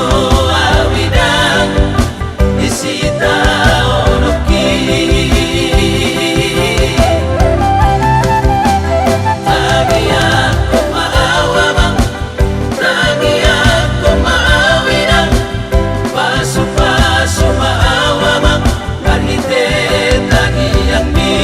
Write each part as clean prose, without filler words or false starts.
awidang isita onoki tagian ko maawamang tagian ko maawidang paso-paso maawamang marhite tagian mi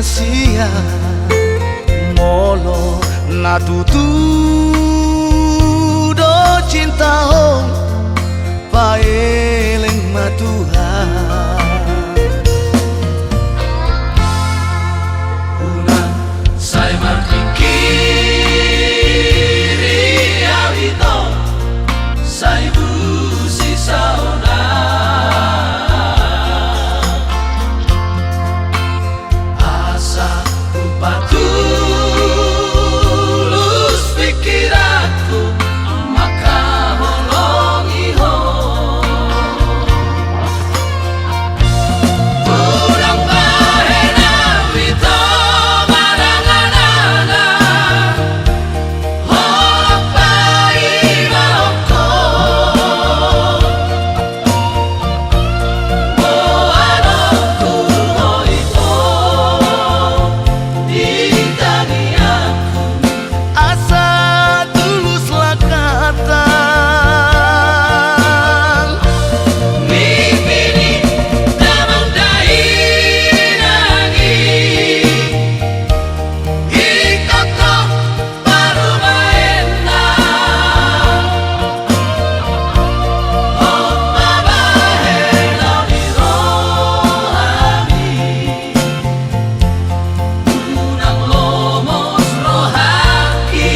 sia-sia molo na tutudo cinta hong paeling matuhan unang say marpikiri awito say busi sauna asa upatulus pikiranku maka holongi ho urang bahena wito maranganana holong pai maoko moanoku moito ditaniaku asa tuluslah katang mimpi damang dainagi ikoko baru maena Oma bahena di rohani unang lomos rohaki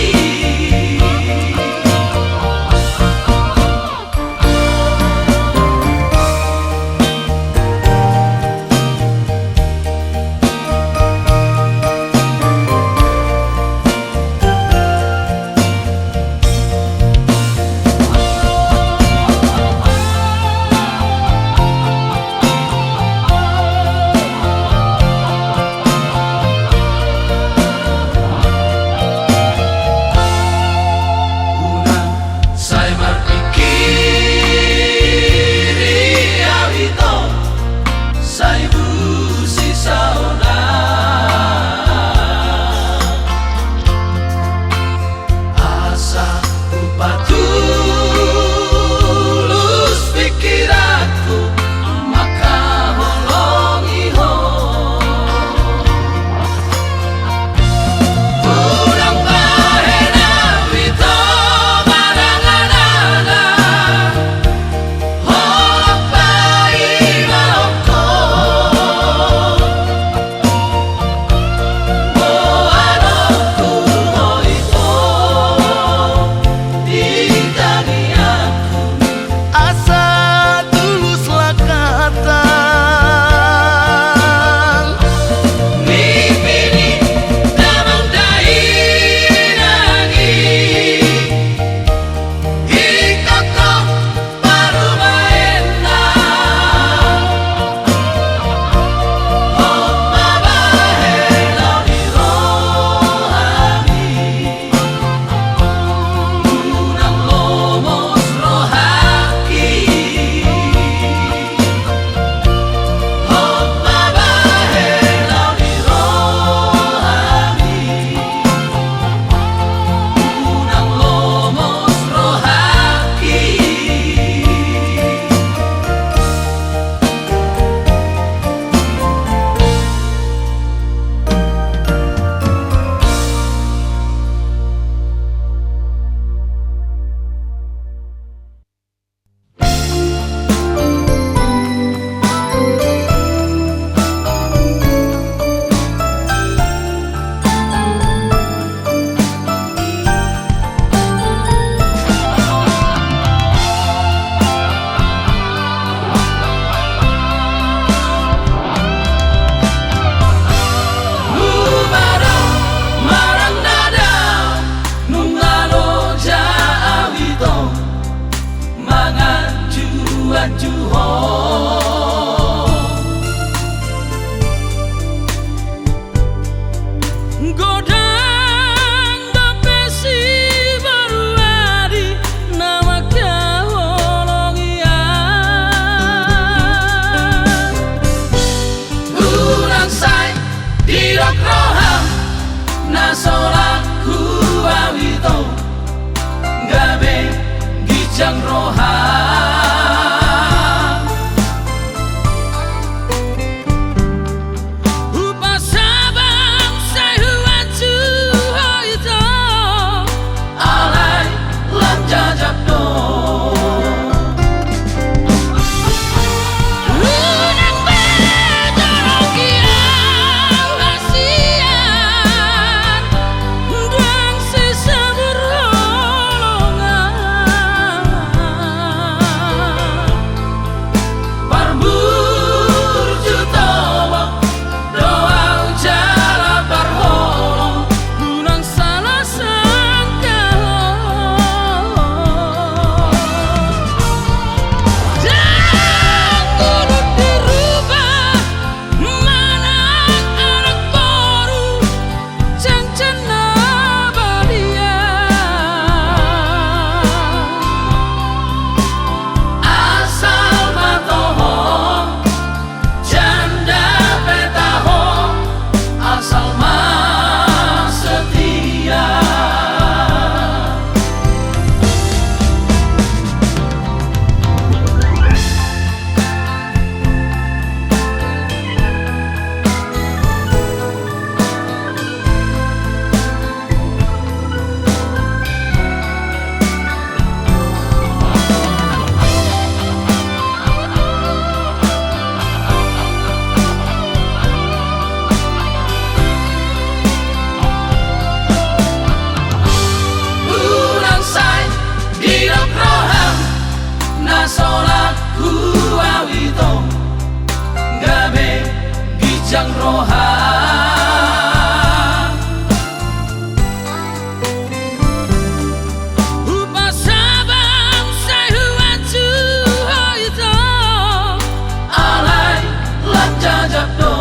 unang say marpikiri awito say busi sauna asa upatulus pikiranku maka holongi ho urang bahena wito maranganana holong pai maoko moanoku moito ditaniaku asa tuluslah katang mimpi damang dainagi ikoko baru maena Oma bahena di rohani unang lomos rohaki Oma bahena di rohani unang lomos rohaki Ubara marang nada nungalo jaawito mangan juho godang dapesi baru adi nama kaholongian urang say dirok roham nasola kuawito gabe gijang roham upasaba gijang rohang Upa sabang say huacu hoito Alay lan jajak do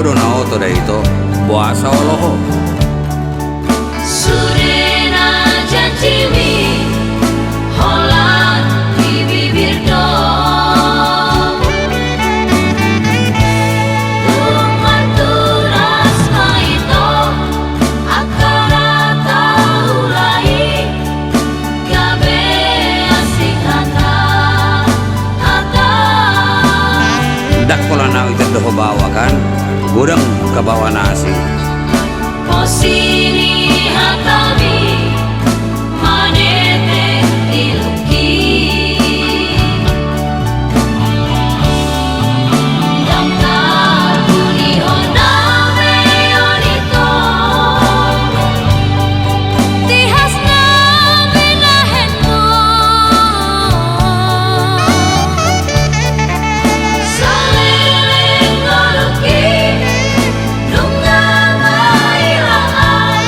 do na oto da ito puasa oloho. Surena janjiwi holan di bibir dong Tumaturas maito akara taulai gabe asik hata Dak pula na ito doho bawa kan gudang kabawa nasi. Posini hatabi manete iluki Damtar kuni honame onito Tihas na binahenmo Salilin koluki Nunga mailaan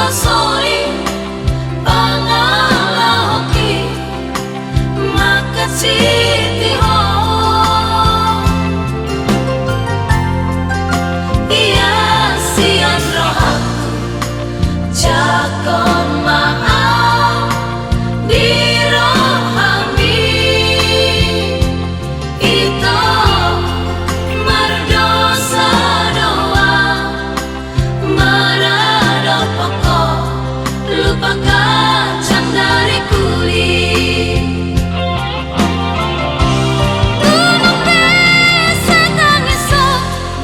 sasori pangalah hoki makat siti ho iya sian rohaku jakon maaf dirohami itu mardosa doa marada pokok lupa kacang dari kulit gunung desa tangiso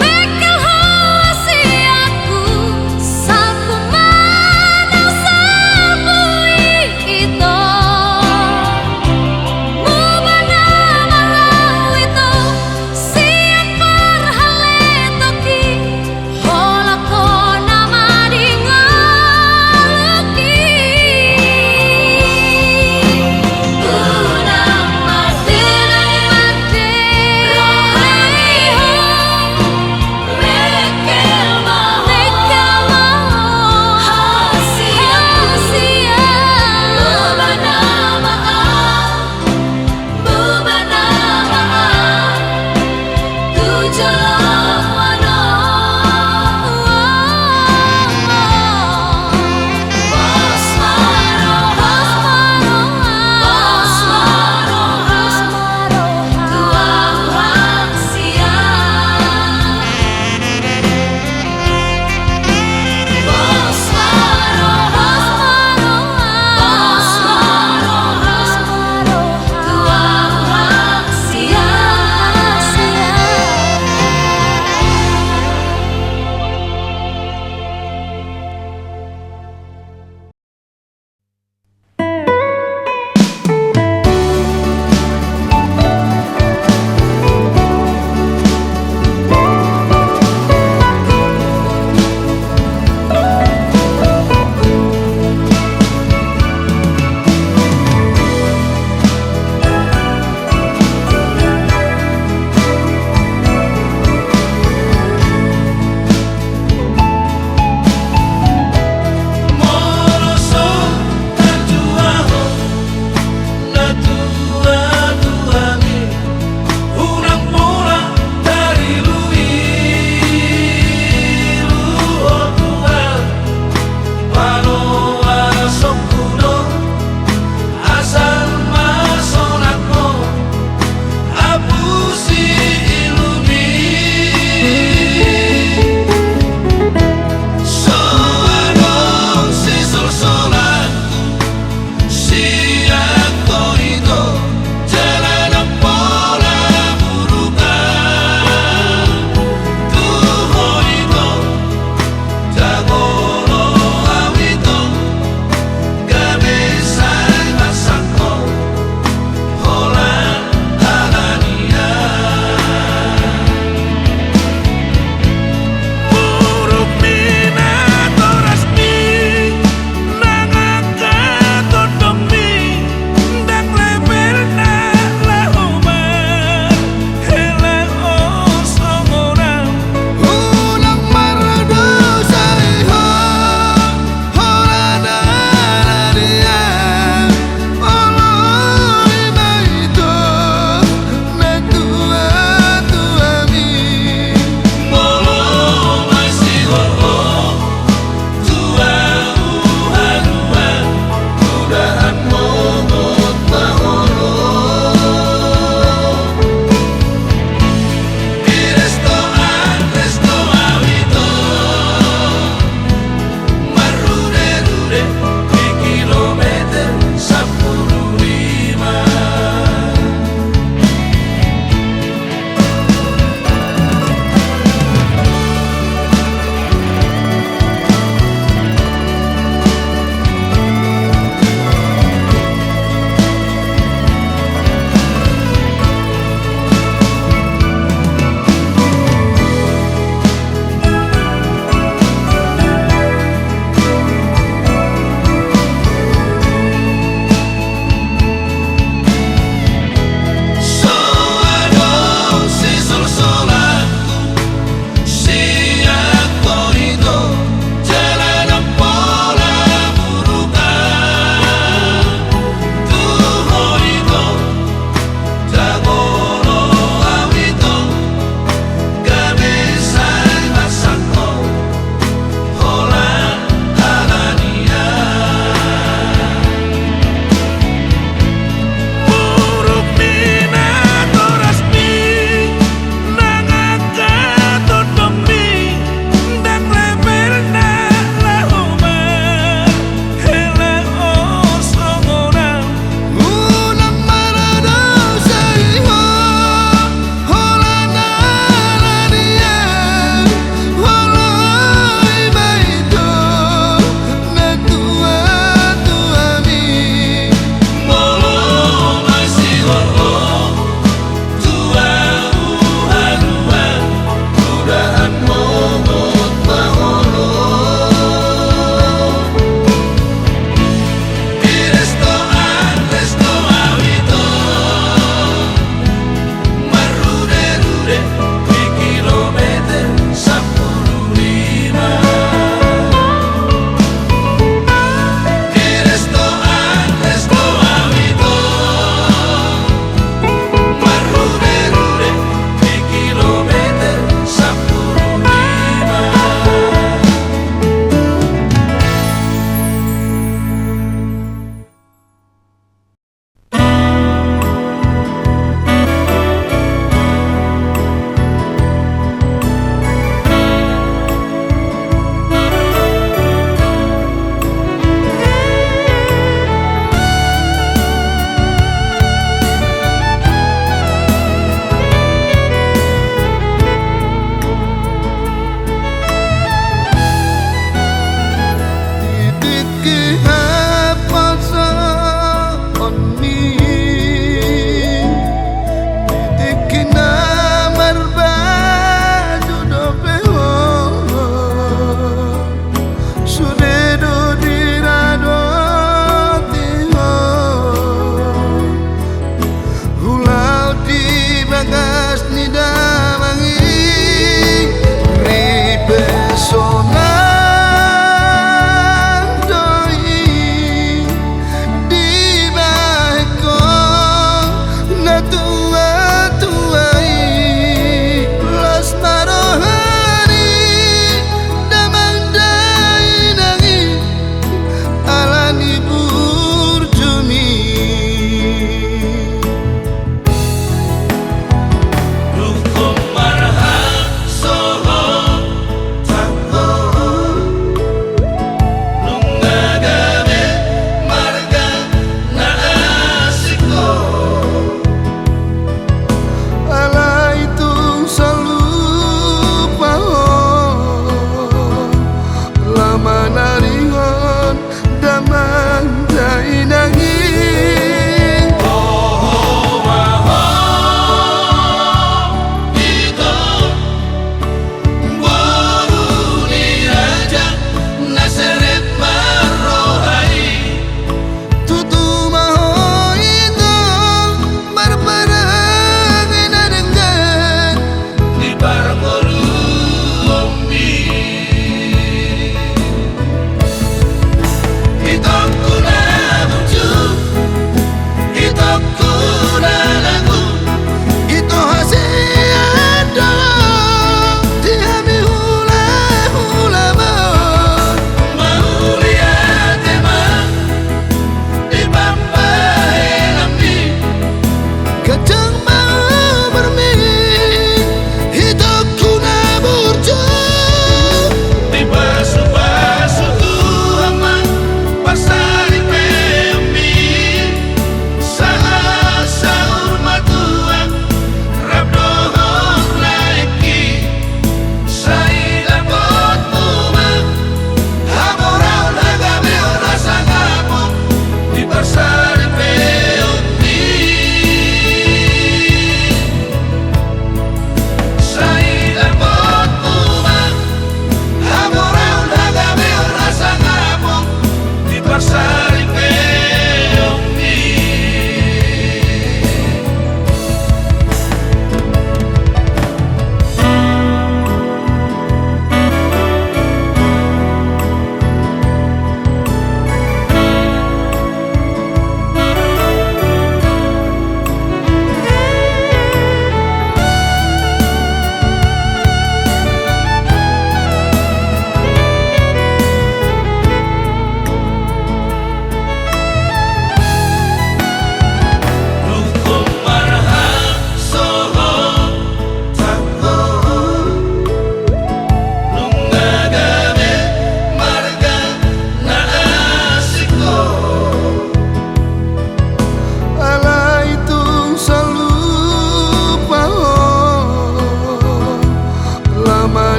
mekel hasi aku sapu manau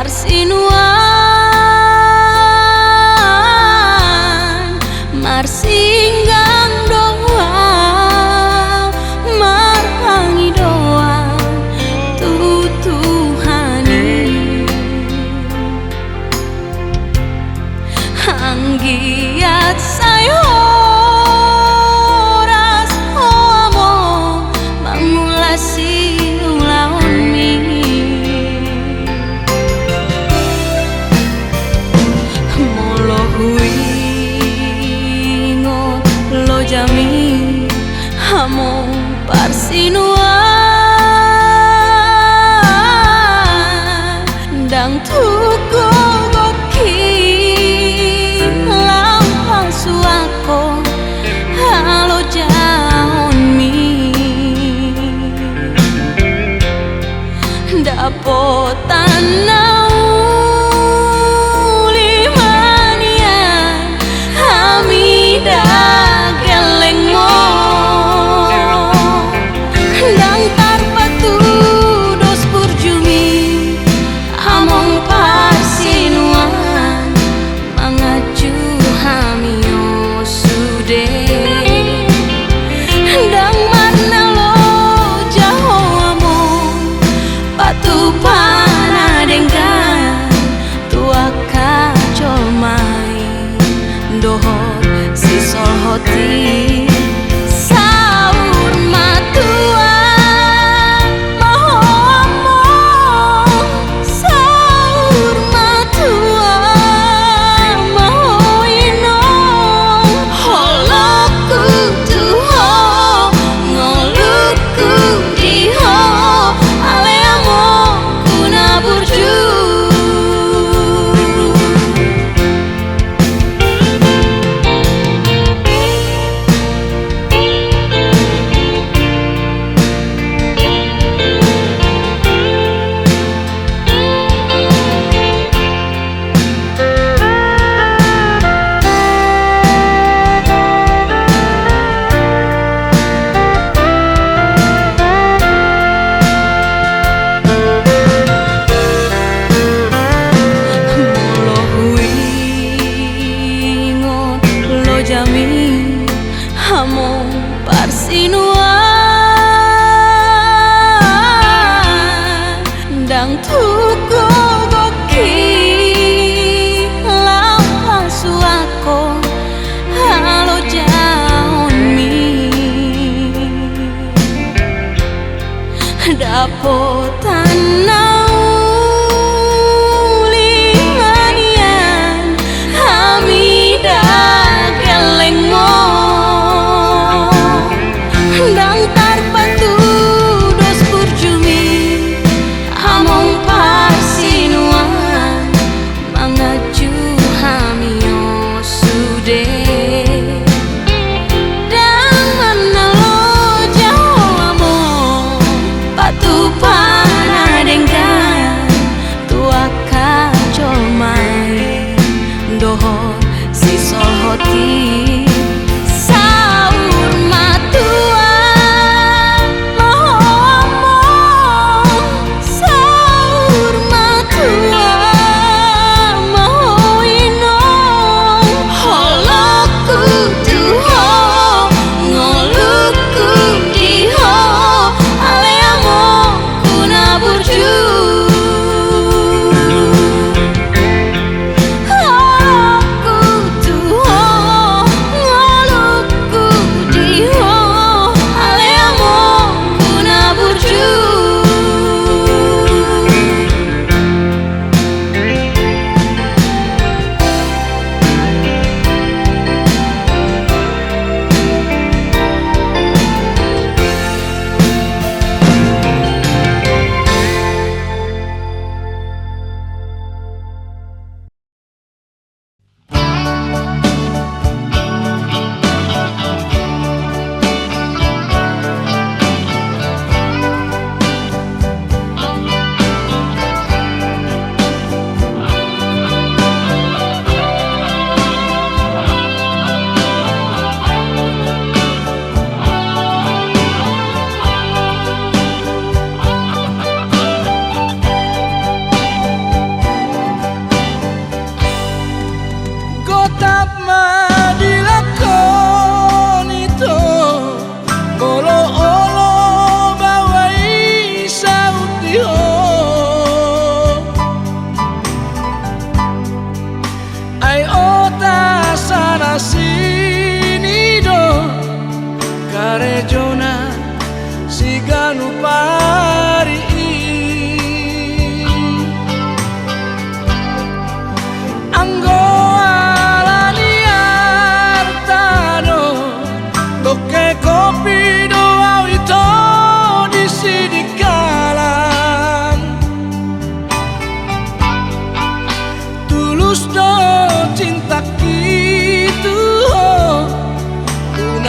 parsinuan marsinggang doa marhangi doa tutuhani anggiat sayo ras homo mangulasi ulaon mi molo huingo lo jami hamo parsinuan dang tuku goki lampang suako halo jaon mi dapotan limanian hamida geleng mo dang tarpatu dos purjumi among parsinuan mangaju hamio sude dang marna lo jaho among patu panadenggan tua kacol mai dohor si sol hoti saur matua maho among saur matua maho inong holoku tuho ngoluku diho ale among kuna burju molo huingot lo jami hamong parsinuan dang tuku goki lampang suako halo jaon mi dapotan limanian hamida geleng mo dang tarpatu dos purjumi among parsinuan mangaju hamio sude dang manalo jaho among patu panadenggan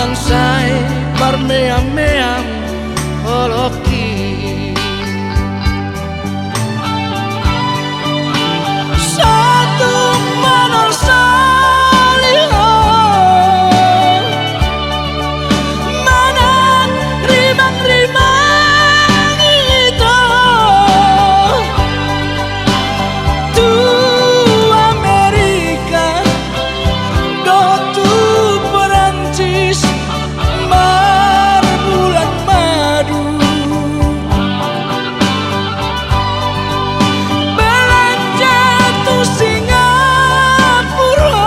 unang say barmeam-meam oloki satu manor saliho mana rimang-rimang itu tu Amerika do tu Perancis mar bulan madu belanja tu Singapura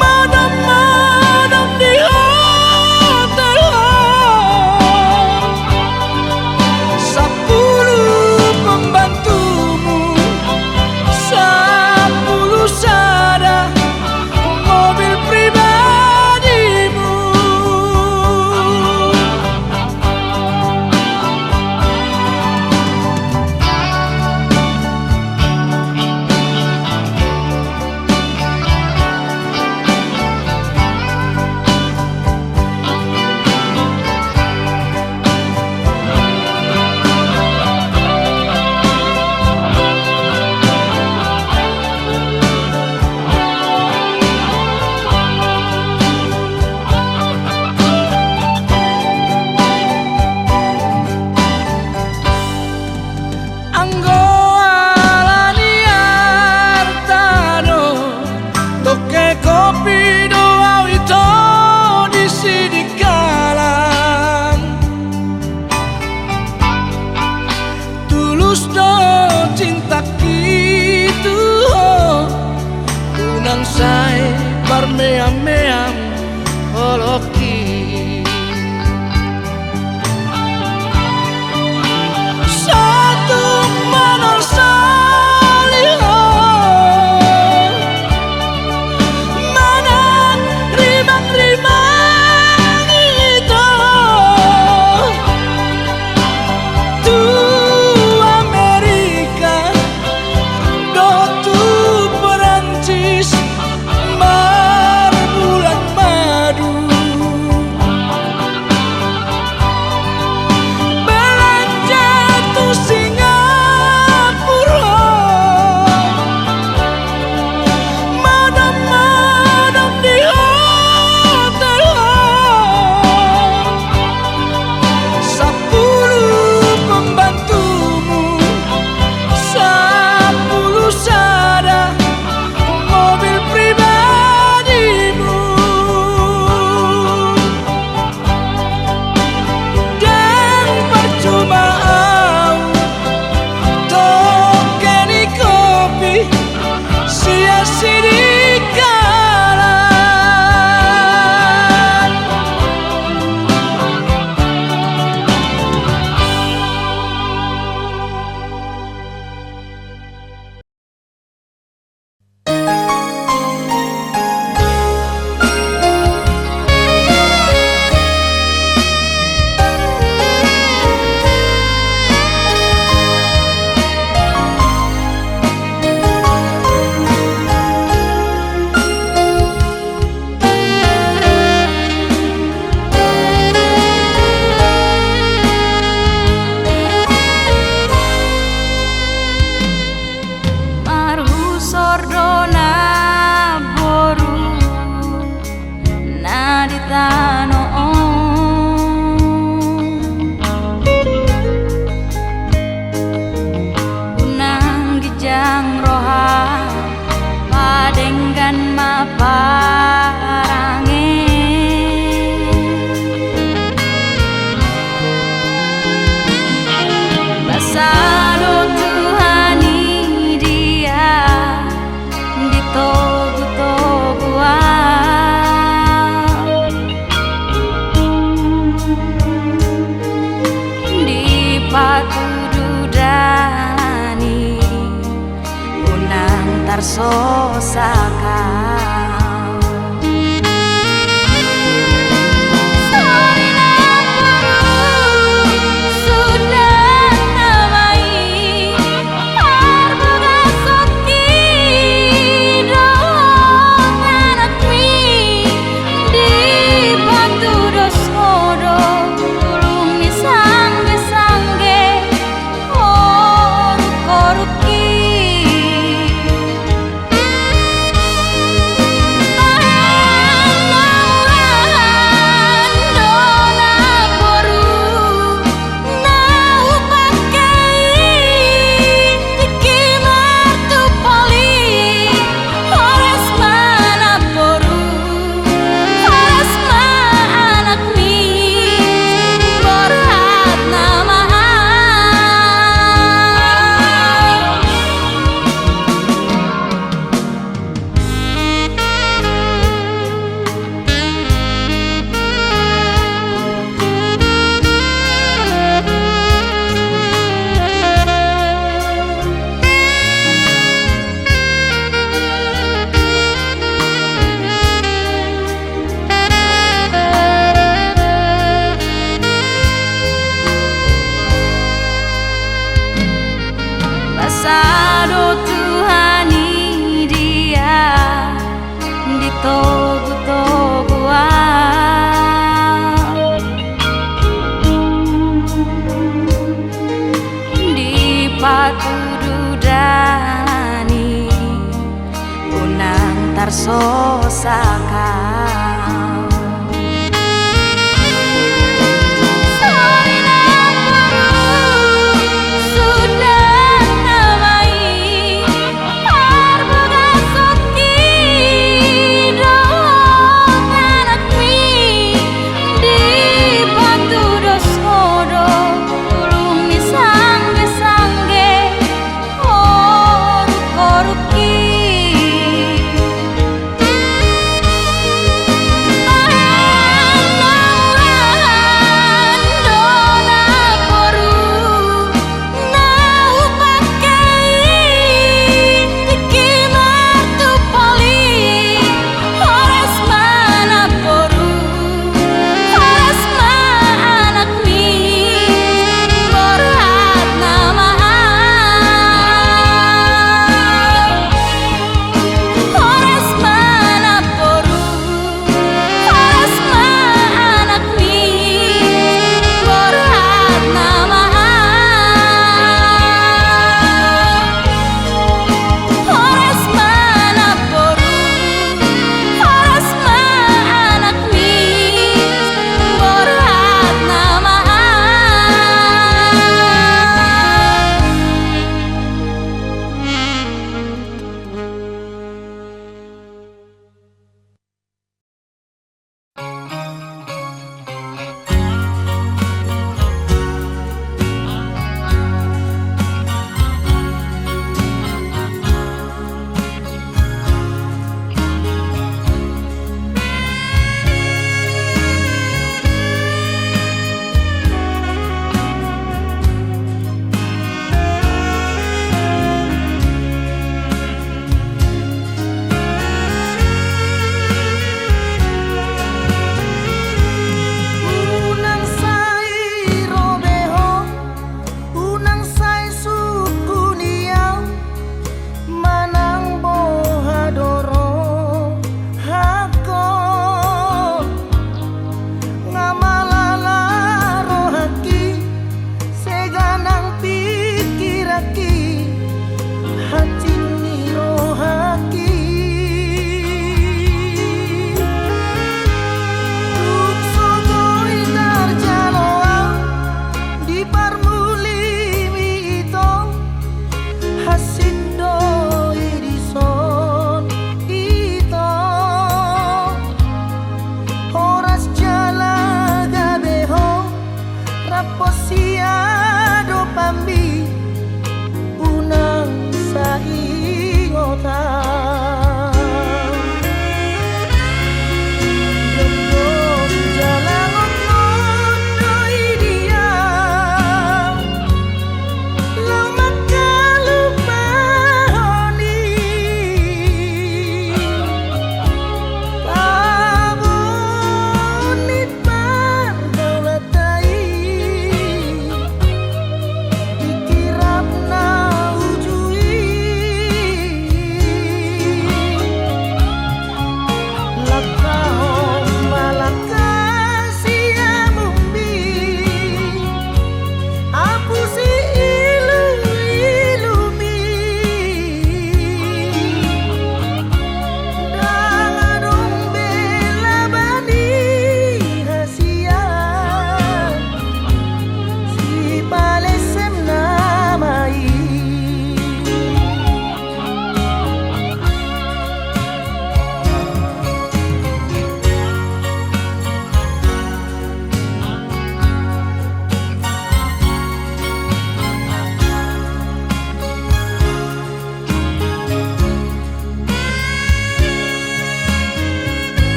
madam-madam di hotel 10 pembantumu 10 sada mobil pribadimu anggo alaniar tano toke kopi doa itu di sini kalang tulus do cinta gitu unang say barmeam-meam oloki satu manor saliho mana rimang-rimang itu tu Amerika do tu Perancis mar bulan madu belanja tu Singapura madam-madam di hotel 10 pembantumu 10 sada mobil pribadimu dan percuma toke ni kopi sia-sia di kalang Marhu sordona boru naditano unang gijang roha padenggan maparange basado Tuhani dia di togu-toguan di patu dudani unang tarsosaka Sudah namai tarsosakau.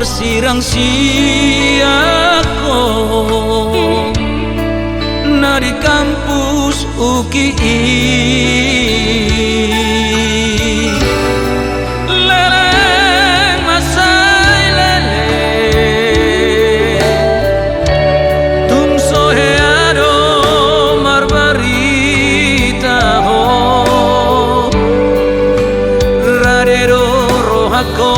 Sirang siako na di kampus UKI lele masai lele tum soheado marbarita ho radero rohako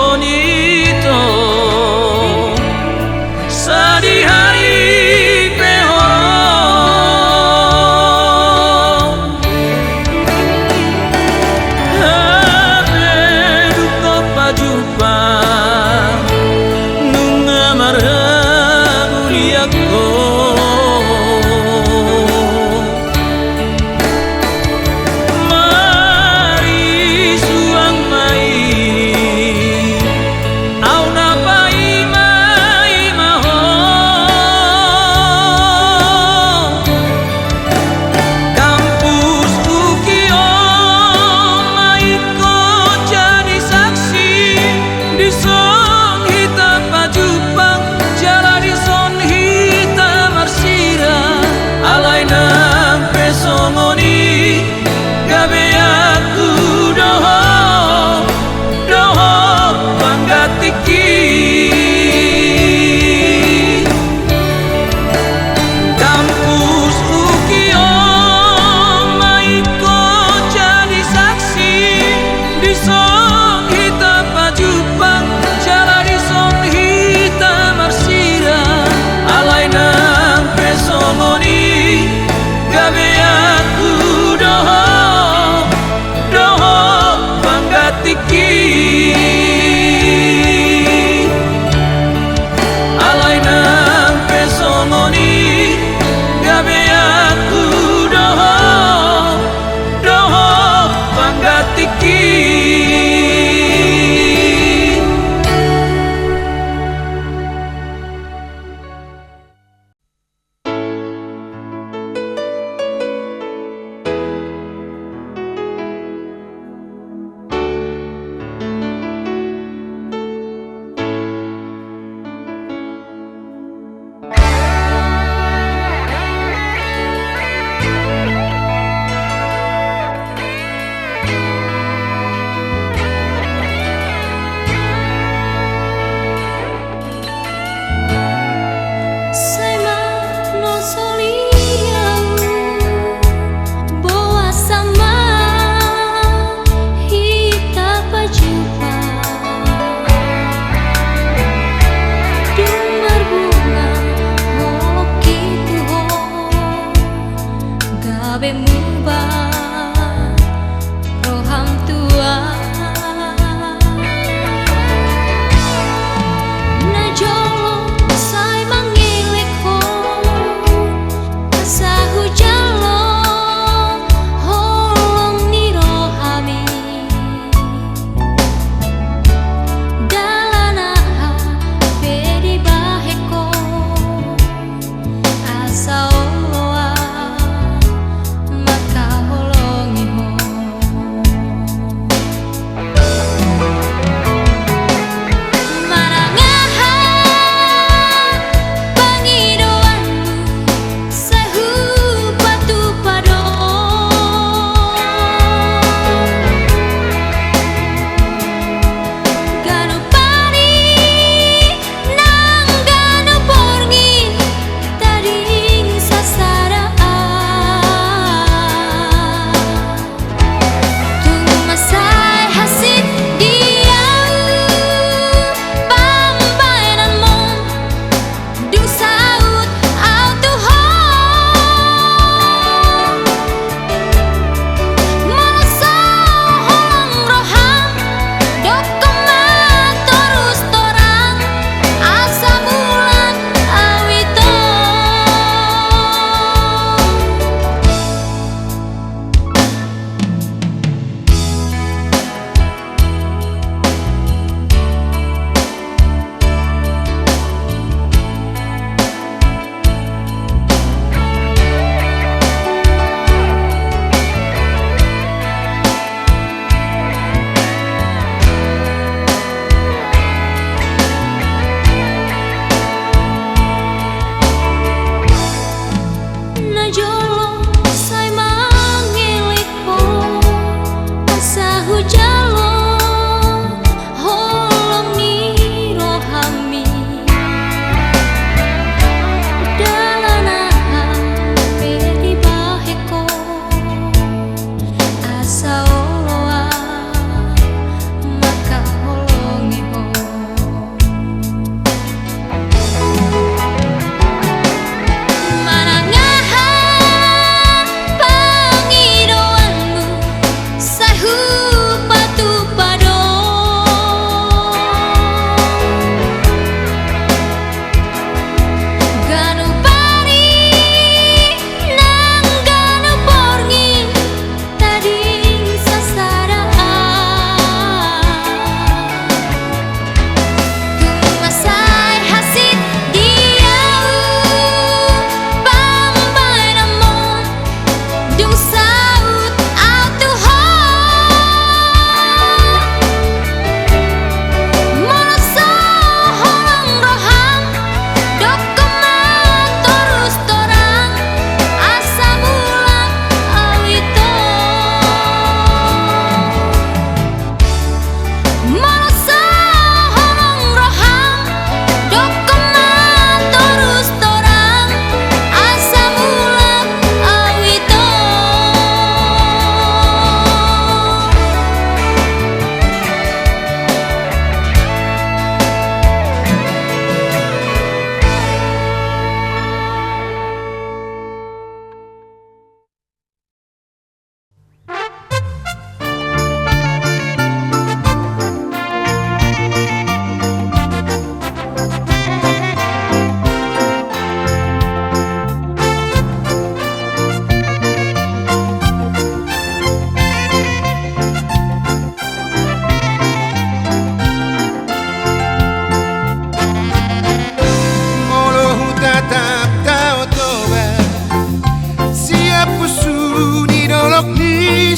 Konito sadi hari pehoro habe duko pajupa nunga marhamuliako mari suang mai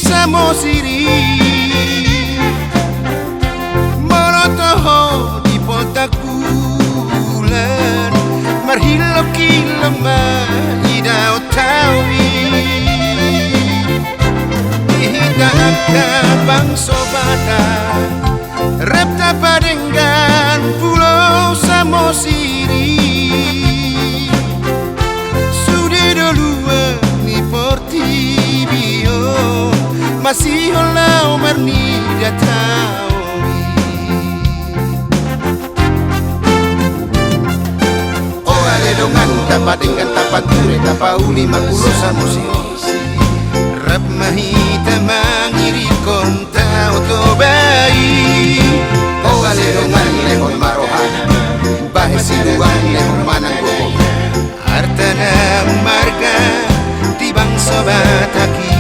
Samosiri Molotoho di Pontakulan Marhilo kilama ida otawi Ihita akta bang sobata Repta Padenggan Pulau Samosiri Sudah dulu ni Portibio masih olah marni dia tahu oh ale dongan dapat dengan tapat ture tapauli makulo Samosiri rap mahita mangiri konta otobai oh ale dongan lehon marohan bahesi duang lehon manang gogo artana marga di bangsa bataki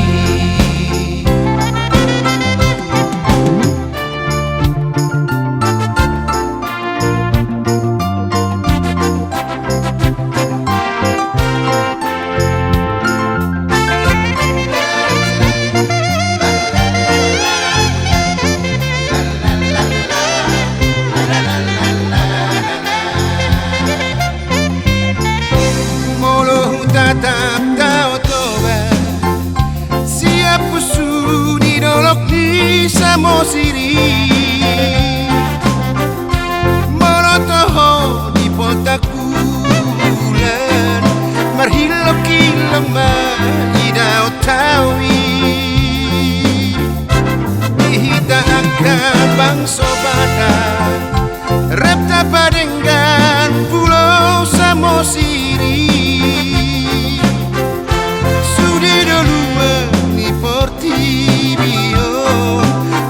Samosiri Molotoho di Pontakulan Marhilo kilama ida otawi Ihita angka bang sobata Repta Padenggan Pulau Samosiri Sudah dulu ni Portibio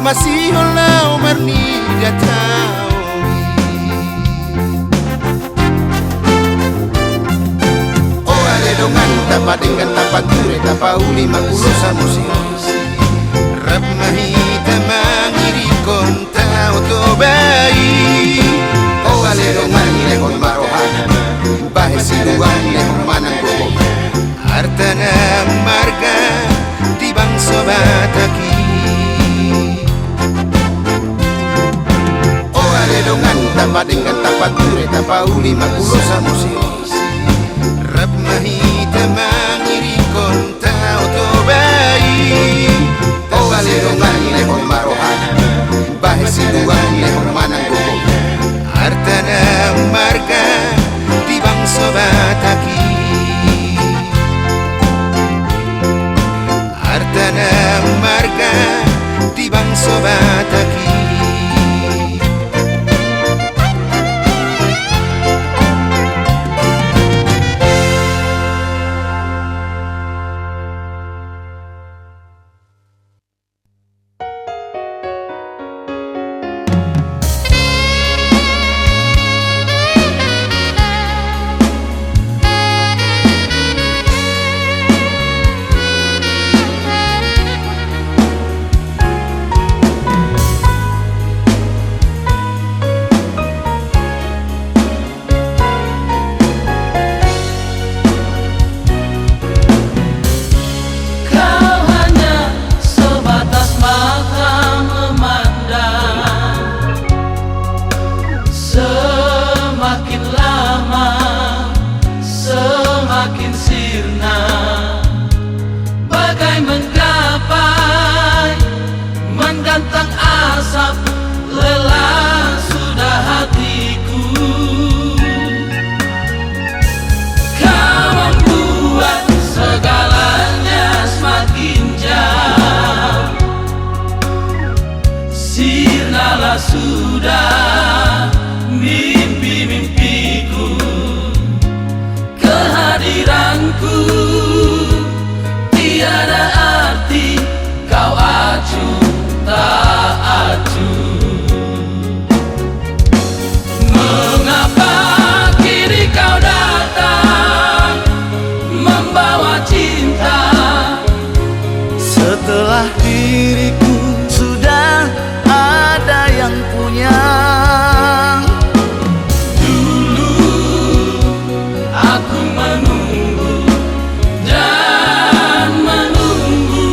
masih olah marni dia tahu oh ale dongan dapat dengan tapat ture tapauli makulo Samosiri rap mahita mangiri konta otobai oh ale dongan lehon marohan bahesi duang lehon manang gogo artana marga di bangsa bataki dongan dapat dengan tapat ture tapauli makulo Samosiri rap mahita mangiri konta otobai oh ale dongan lehon marohan bahesi duang lehon manang gogo artana marga di bangsa bataki artana marga di bangsa bataki Sudah mimpi-mimpiku kehadiranku tiada arti kau acuh tak acuh mengapa kini kau datang membawa cinta setelah diriku sudah ada yang punya. Dulu aku menunggu dan menunggu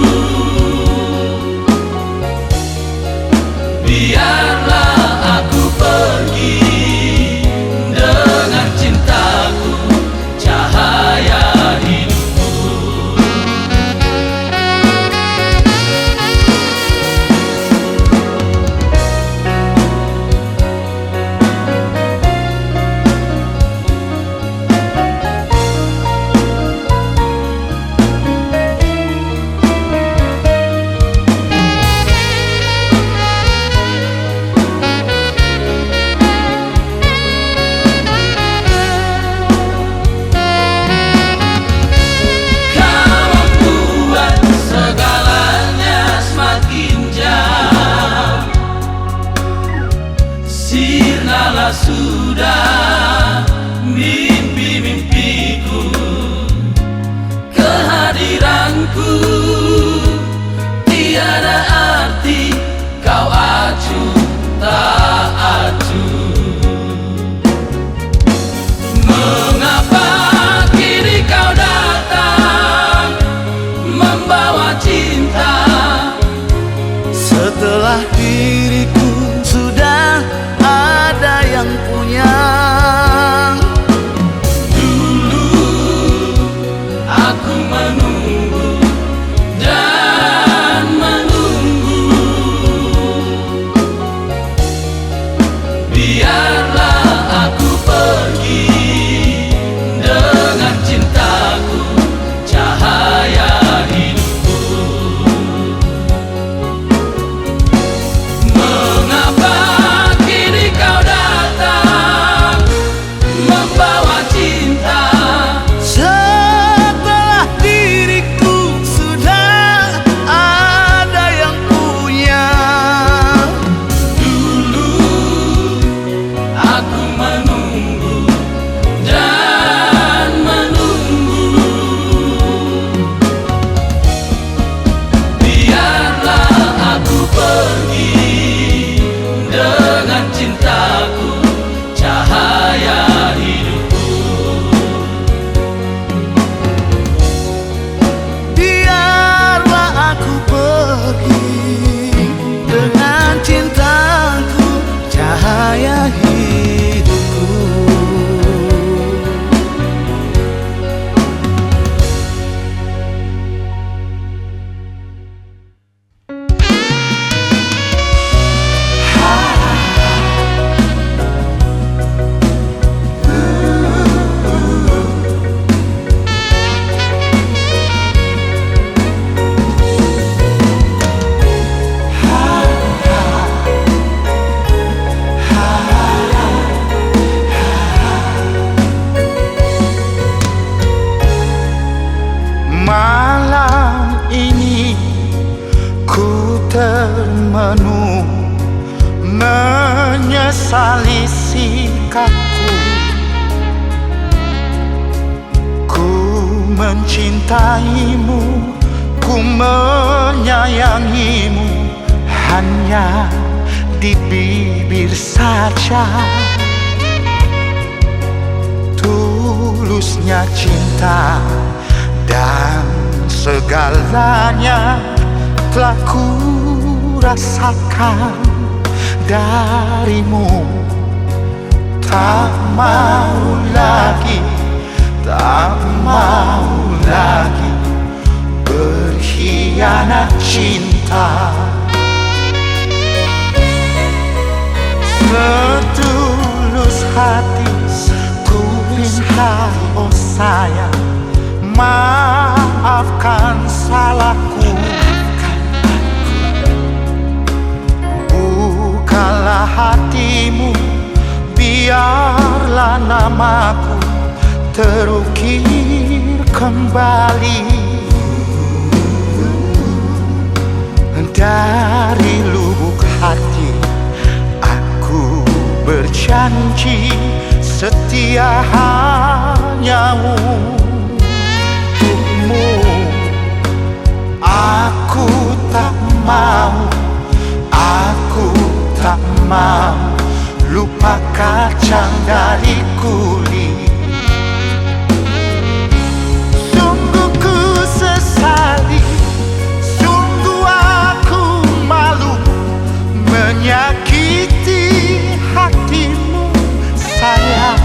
sudah mimpi-mimpiku, kehadiranku tiada arti, kau acuh tak acuh. Mengapa kini kau datang membawa cinta? Setelah diriku sudah ada yang punya. Dulu aku menunggu dan menunggu, biarlah aku pergi dengan cintaku, cahaya hidupku. Mengapa kini kau datang membawa cinta? Setelah diriku sudah ada yang punya. Dulu aku menunggu dan menunggu, biarlah aku pergi dengan cintaku, cahaya hidupku. Biarlah aku pergi dengan cintaku, cahaya hidupku. Malam ini ku termenung, menyesali sikapku. Ku mencintaimu, ku menyayangimu, hanya di bibir saja. Tulusnya cinta dan segalanya telah ku rasakan darimu. Tak mau lagi, tak mau lagi berkhianat cinta. Setulus hati ku minta, oh sayang, maafkan salahku. Bukalah hatimu, biarlah namaku terukir kembali. Dari lubuk hati aku berjanji setia hanya untukmu. Aku tak mau, aku tak mau lupa kacang dari kulit. Sungguh ku sesali, sungguh aku malu menyakiti hatimu sayang.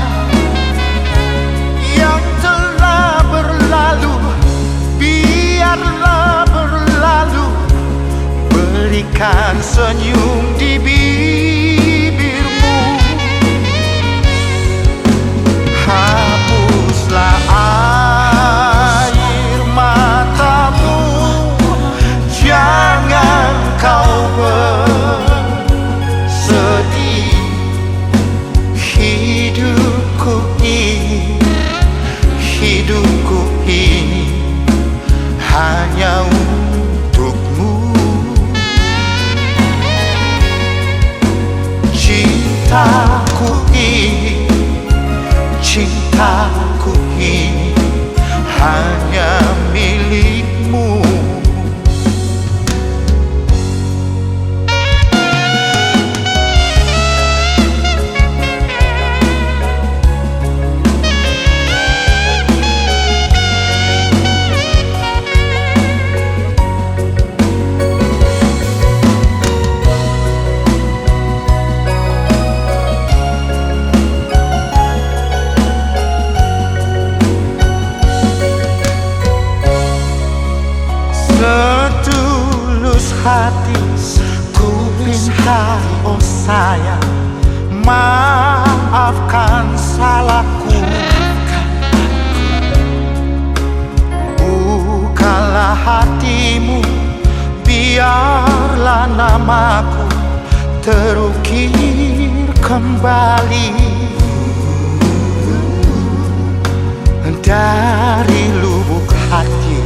Yang telah berlalu biarlah berlalu, berikan senyum di bibirmu. Hapuslah air matamu, jangan kau bersedih. Hidupku ini hanya untukmu. maafkan salahku. Bukalah hatimu, biarlah namaku terukir kembali. Dari lubuk hati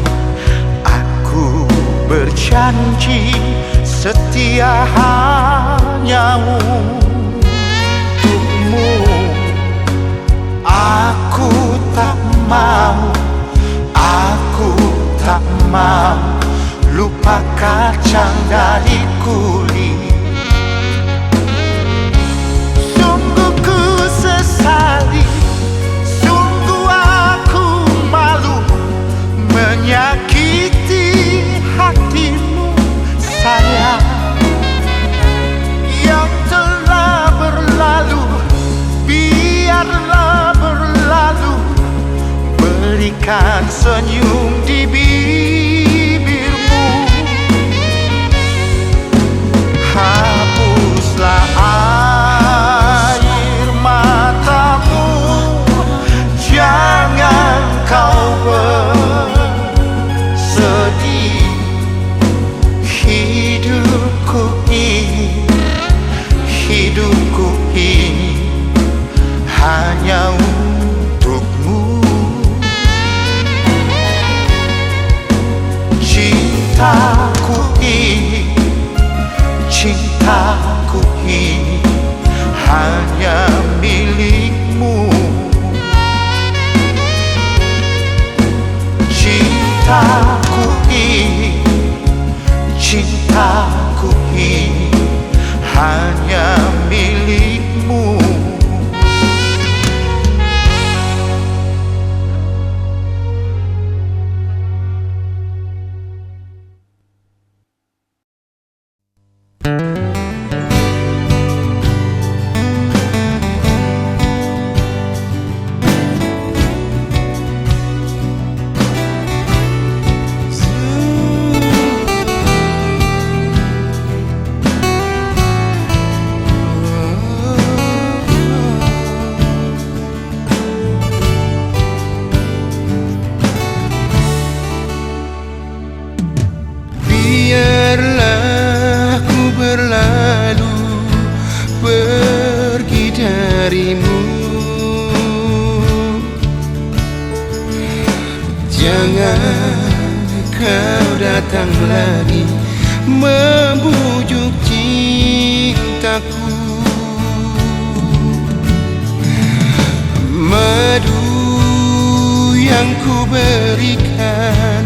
aku berjanji setia hanya untukmu. Aku tak mau lupa kacang dari kulit. Sungguh ku sesali, sungguh aku malu menyakiti hatimu sayang. Yang telah berlalu biarlah berlalu, berikan senyum di bibirmu. Hapuslah air matamu, jangan kau bersedih. Hidupku ini hanya untukmu. Cintaku ini hanya milikmu. Cintaku ini hanya milikmu. Biarlah ku berlalu pergi darimu. Jangan kau datang lagi membujuk cintaku. Madu yang ku berikan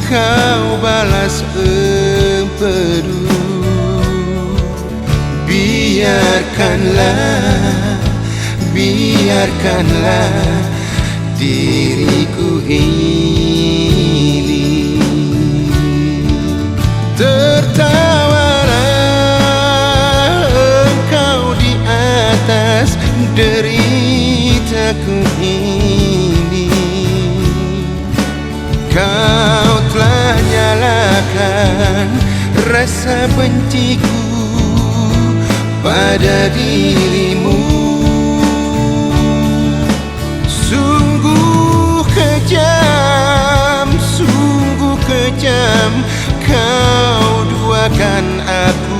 kau balas empedu. Biarkanlah diriku ini. Tertawalah engkau di atas deritaku ini. Kau telah nyalakan rasa benciku pada dirimu. Sungguh kejam kau duakan aku.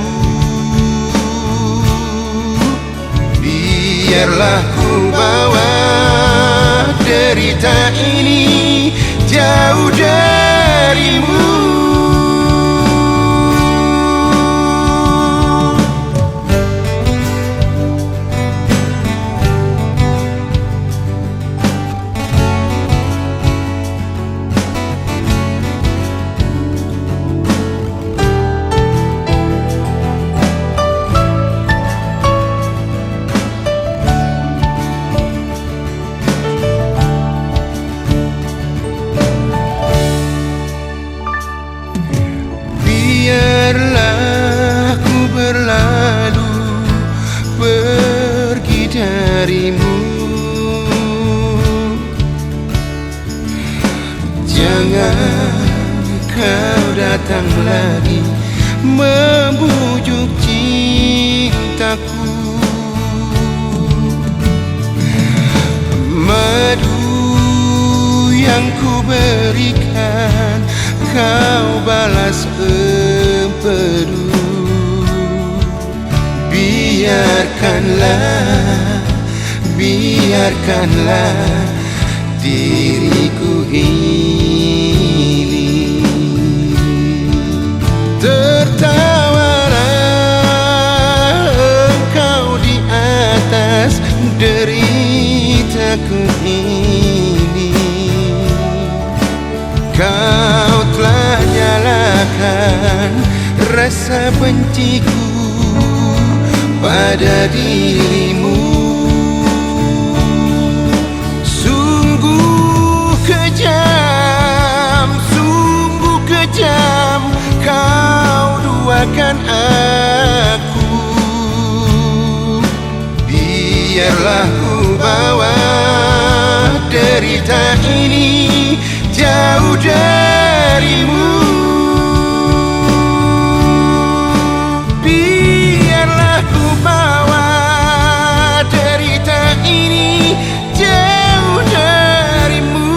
Biarlah ku bawa derita ini jauh darimu. Biarlah ku berlalu pergi darimu. Jangan kau datang lagi membujuk cintaku. madu yang ku berikan, kau balas empedu. Biarkanlah diriku ini. Tertawalah engkau di atas deritaku ini. Kau telah nyalakan rasa benciku pada dirimu. Sungguh kejam kau duakan aku. Biarlah ku bawa derita ini jauh darimu. Biarlah ku bawa derita ini jauh darimu.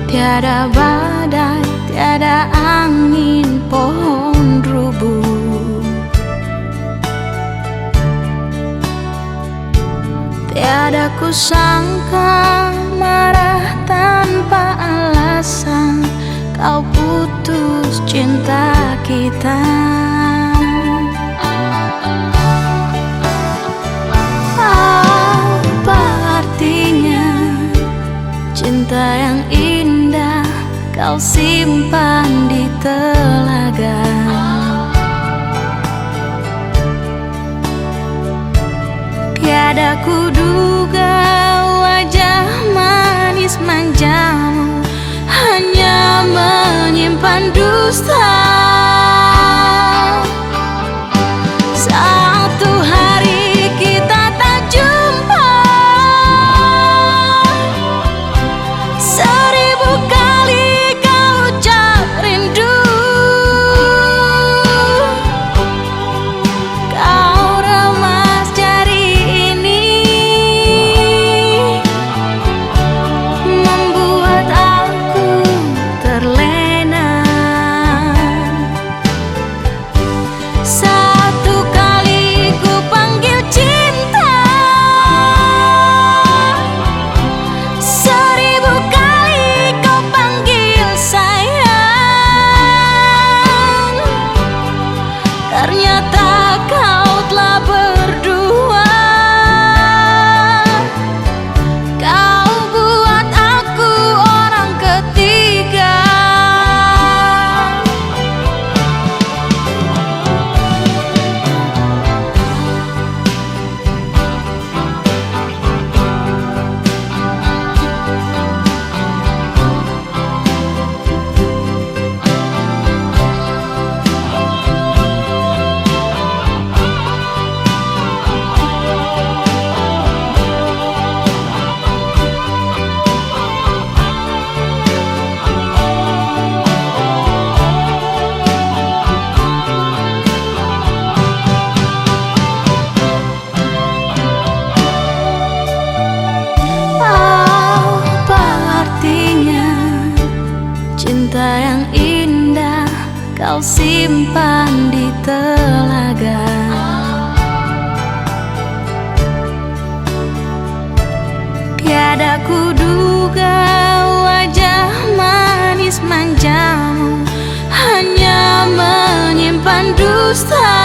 Tiada badai, tiada angin, pohon rubuh. Tiada kusangka marah tanpa alasan kau putus cinta kita. Apa artinya cinta yang indah kau simpan di telaga? Tiada kuduga wajah manis manjamu hanya menyimpan dusta. Satu hari kita tak jumpa, 1000 kali kau ucap rindu. Kau remas jari ini membuat aku terlena. Satu kali ku panggil cinta, 1000 kali kau panggil sayang. Ternyata kau telah berdua. Kau buat aku orang ketiga. Apa artinya cinta yang indah kau simpan di telaga? Tiada kuduga wajah manis manjamu hanya menyimpan dusta.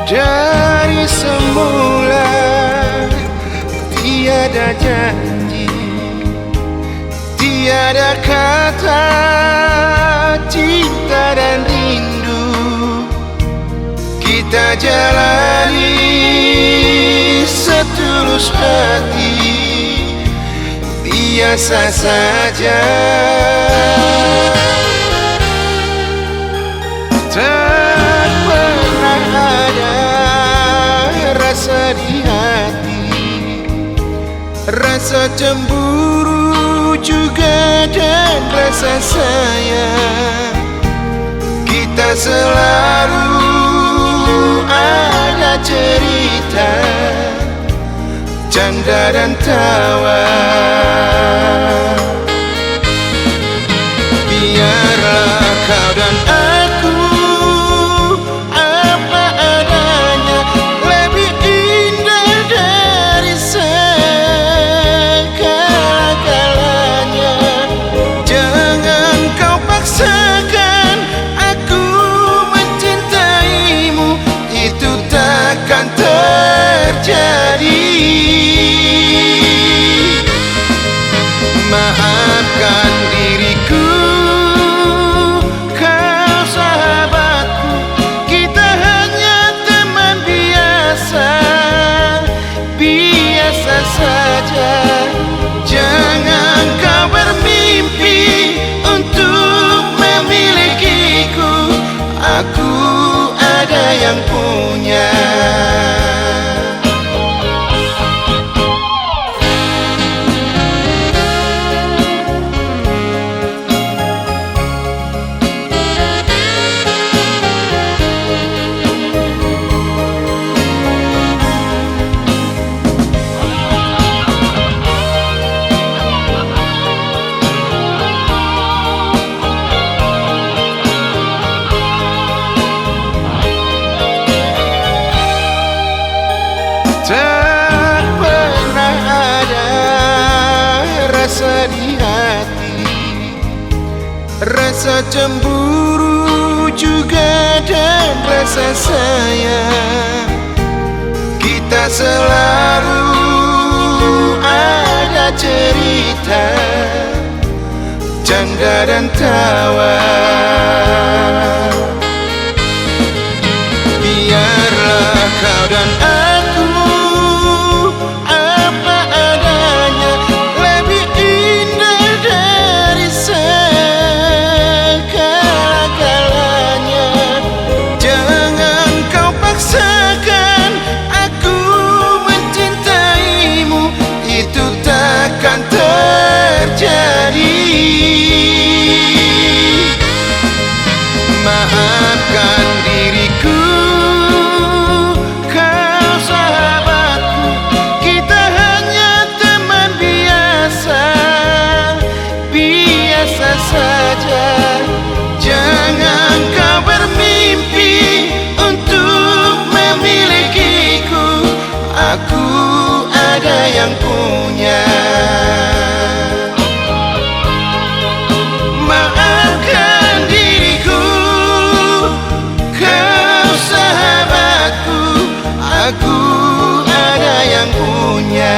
Dari semula tiada janji, tiada kata cinta dan rindu. Kita jalani setulus hati, biasa saja. Tak pernah ada rasa di hati, rasa cemburu juga dan rasa sayang. Kita selalu ada cerita, canda dan tawa. Biarlah kau dan aku apa adanya, lebih indah dari segala-galanya. Jangan kau paksakan aku mencintaimu, itu takkan terjadi. Maafkan diriku, kau sahabatku, kita hanya teman biasa, biasa saja. Jangan kau bermimpi untuk memilikiku, aku ada yang punya. Tak pernah ada rasa di hati, rasa cemburu juga dan rasa sayang. Kita selalu ada cerita, canda dan tawa. Biarlah kau dan aku apa adanya, lebih indah dari segala-galanya. Jangan kau paksakan aku mencintaimu, itu takkan terjadi. Maafkan diriku, kau sahabatku, kita hanya teman biasa, biasa saja. Jangan kau bermimpi untuk memilikiku, aku ada yang punya. Maafkan diriku, kau sahabatku, aku ada yang punya.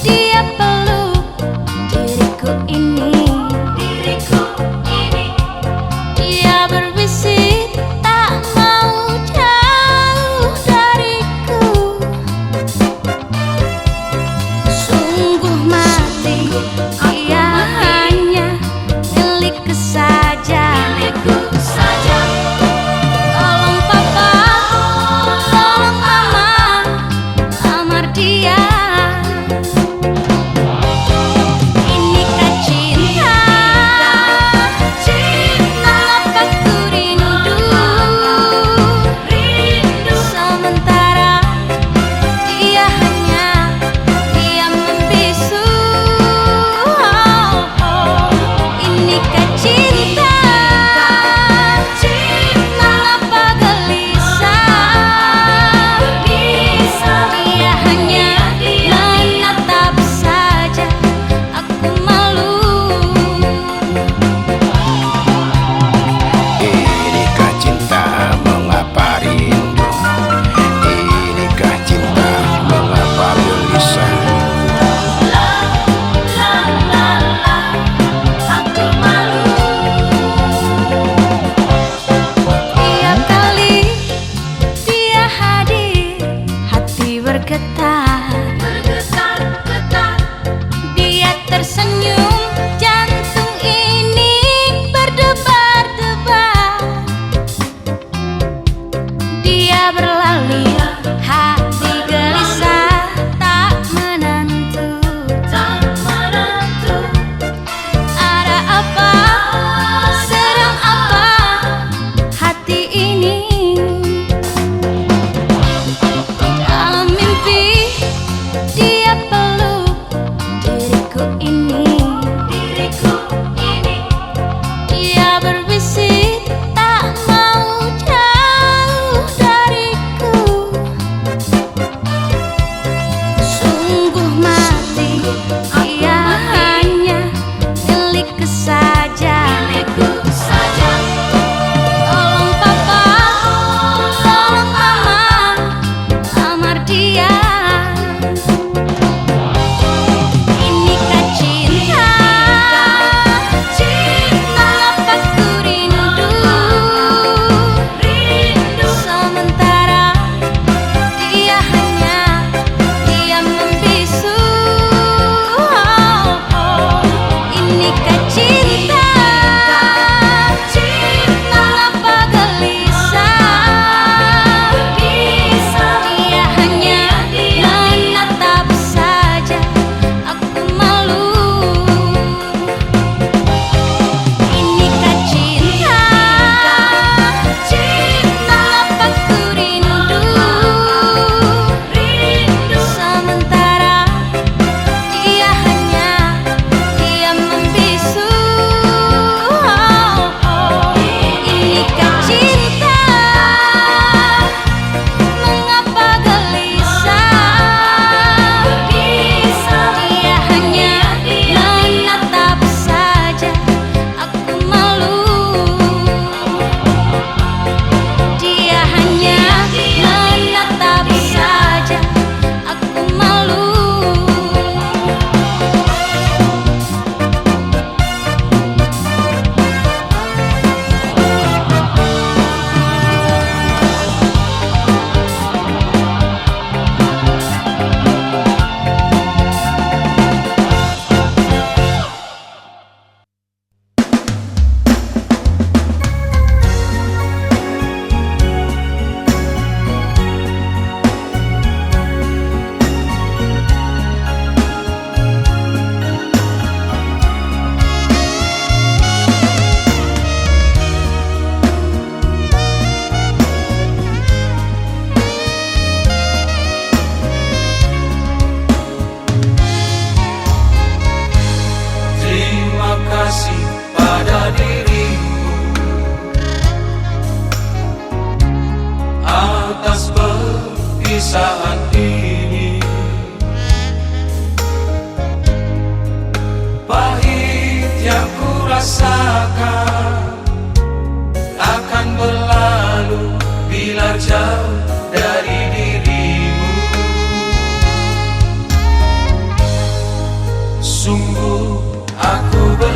Dia peluk diriku ini.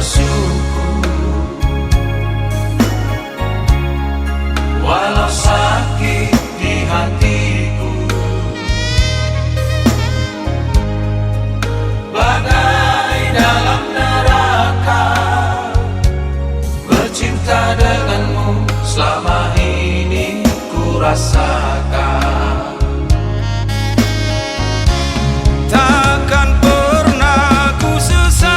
bersyukur, walau sakit di hatiku, bagai dalam neraka, bercinta denganmu selama ini ku rasakan. Takkan pernah ku sesali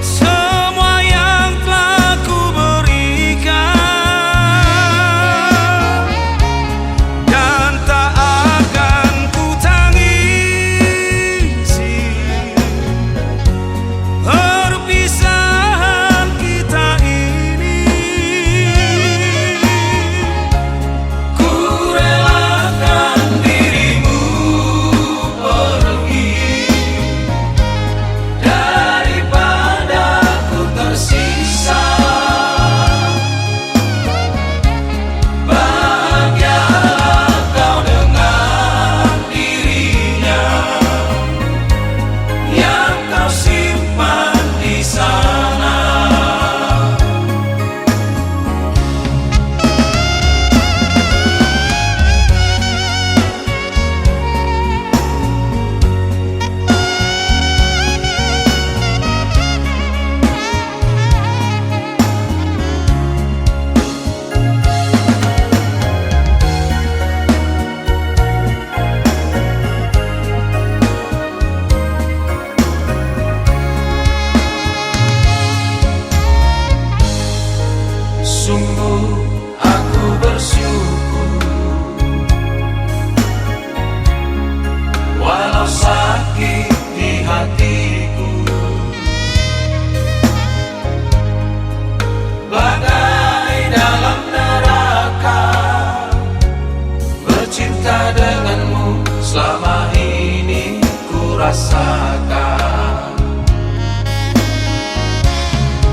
semua yang telah ku berikan, dan tak akan ku tangisi perpisahan kita ini. Ku relakan dirimu pergi daripada ku tersisa. Bahagialah kau dengan dirinya yang kau simpan di sana. Sungguh aku bersyukur, walau sakit di hatiku, bagai dalam neraka, bercinta denganmu selama ini ku rasakan.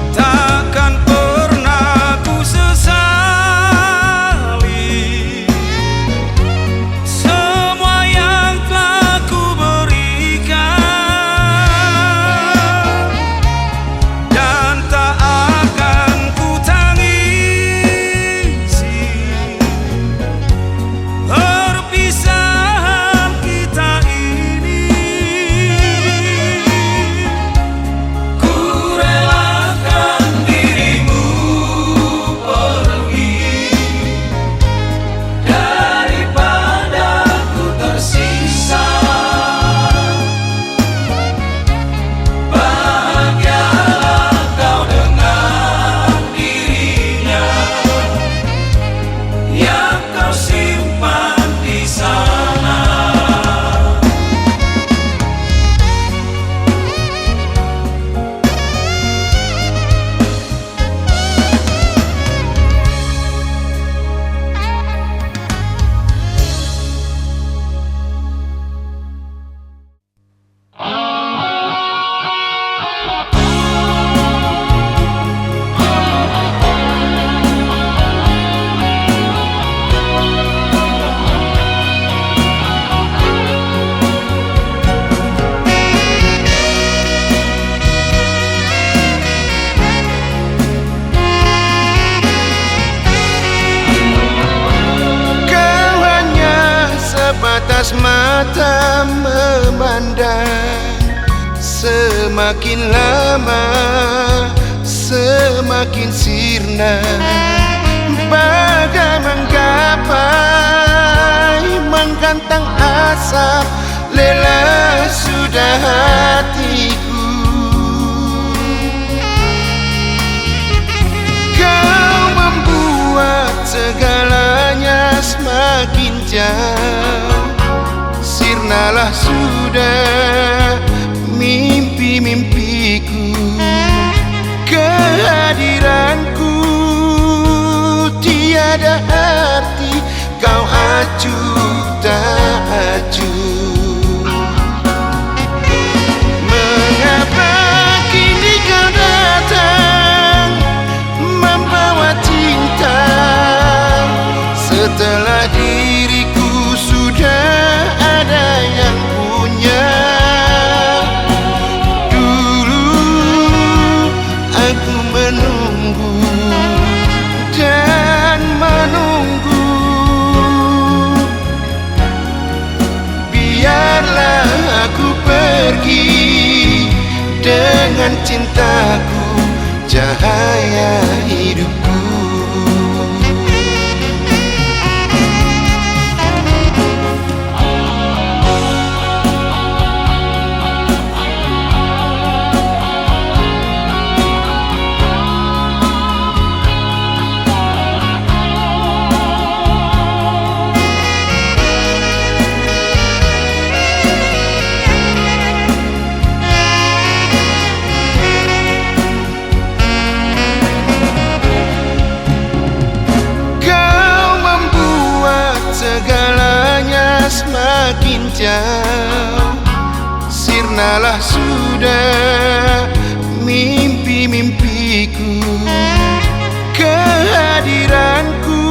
Takkan pernah ku sesali semua yang telah ku berikan, dan tak akan ku tangisi perpisahan kita ini. Ku relakan dirimu pergi daripada ku tersisa. Bahagialah kau dengan dirinya yang kau simpan di sana. Kau hanya sebatas mata memandang, semakin lama semakin sirna, bagai menggapai menggantang asap, lelah sudah hatiku. Kau membuat segalanya semakin jauh, sirnalah sudah mimpi-mimpiku. Kehadiranku tiada arti, kau acuh tak acuh. Mengapa kini kau datang membawa cinta, setelah diriku sudah ada yang punya. dengan cintaku, cahaya hidupku. Semakin jauh, sirnalah sudah mimpi-mimpiku. Kehadiranku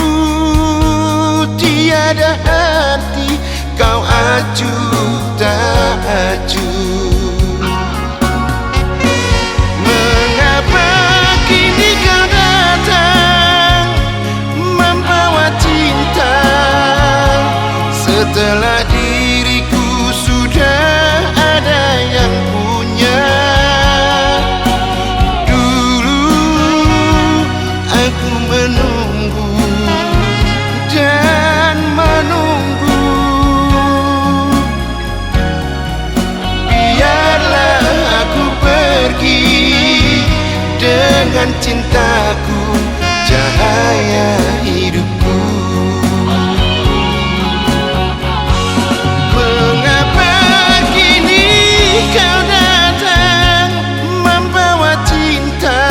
tiada arti, kau acuh tak acuh. Mengapa kini kau datang membawa cinta, setelah diriku sudah ada yang punya? Dulu aku menunggu dan menunggu, biarlah aku pergi dengan cintaku, cahaya hidupku. Kau datang membawa cinta,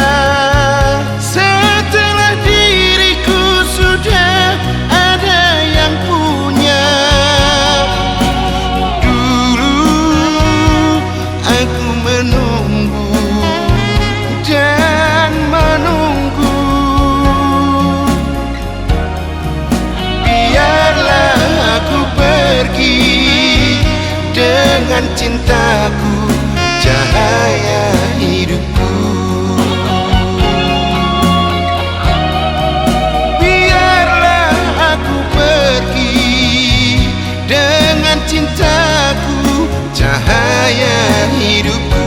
setelah diriku sudah ada yang punya. Dulu aku menunggu dan menunggu, biarlah aku pergi dengan cintaku, cahaya hidupku. Biarlah aku pergi dengan cintaku, cahaya hidupku.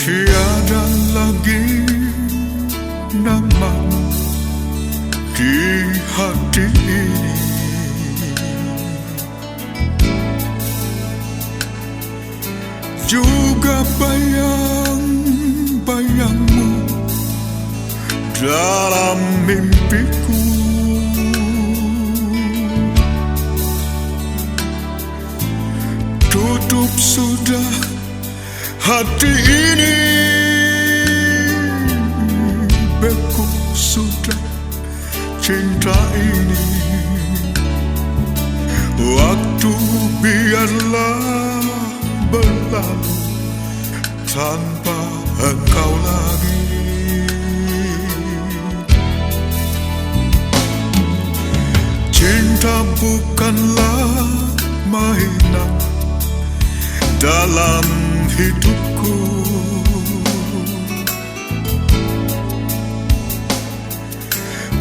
Tiada lagi nama di hati ini. Juga bayang-bayangmu dalam mimpiku. Tutup sudah hati ini, beku sudah cinta ini. Waktu biarlah berlalu tanpa engkau lagi. Cinta bukanlah mainan dalam hidupku.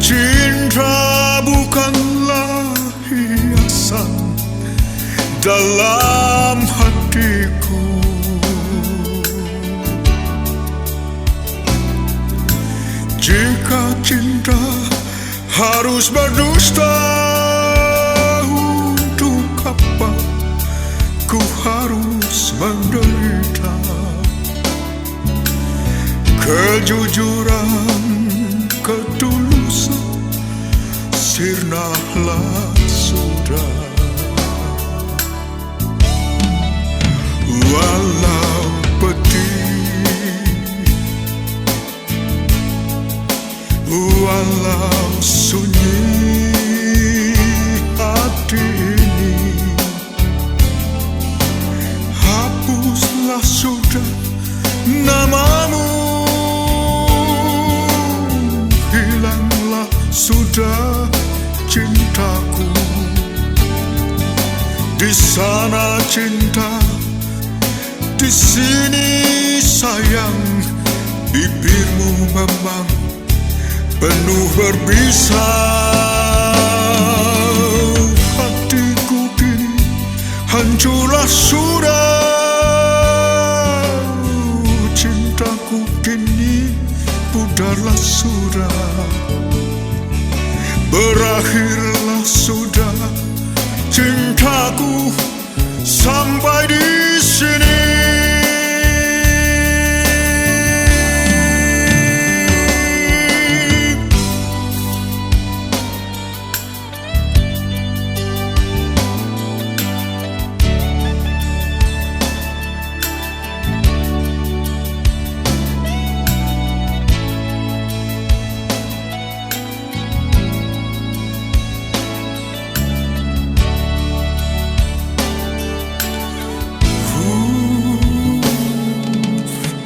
Cinta bukanlah hiasan dalam hatiku. Jika cinta harus berdusta, untuk apa ku harus menderita? Kejujuran, ketulusan sirnalah sudah. Walau pedih, walau sunyi hati ini, hapuslah sudah namamu, hilanglah sudah cintaku. Di sana cinta, di sini sayang, bibirmu memang penuh berbisa. Hatiku kini hancurlah sudah, cintaku kini pudarlah sudah. Berakhirlah sudah cintaku sampai di sini.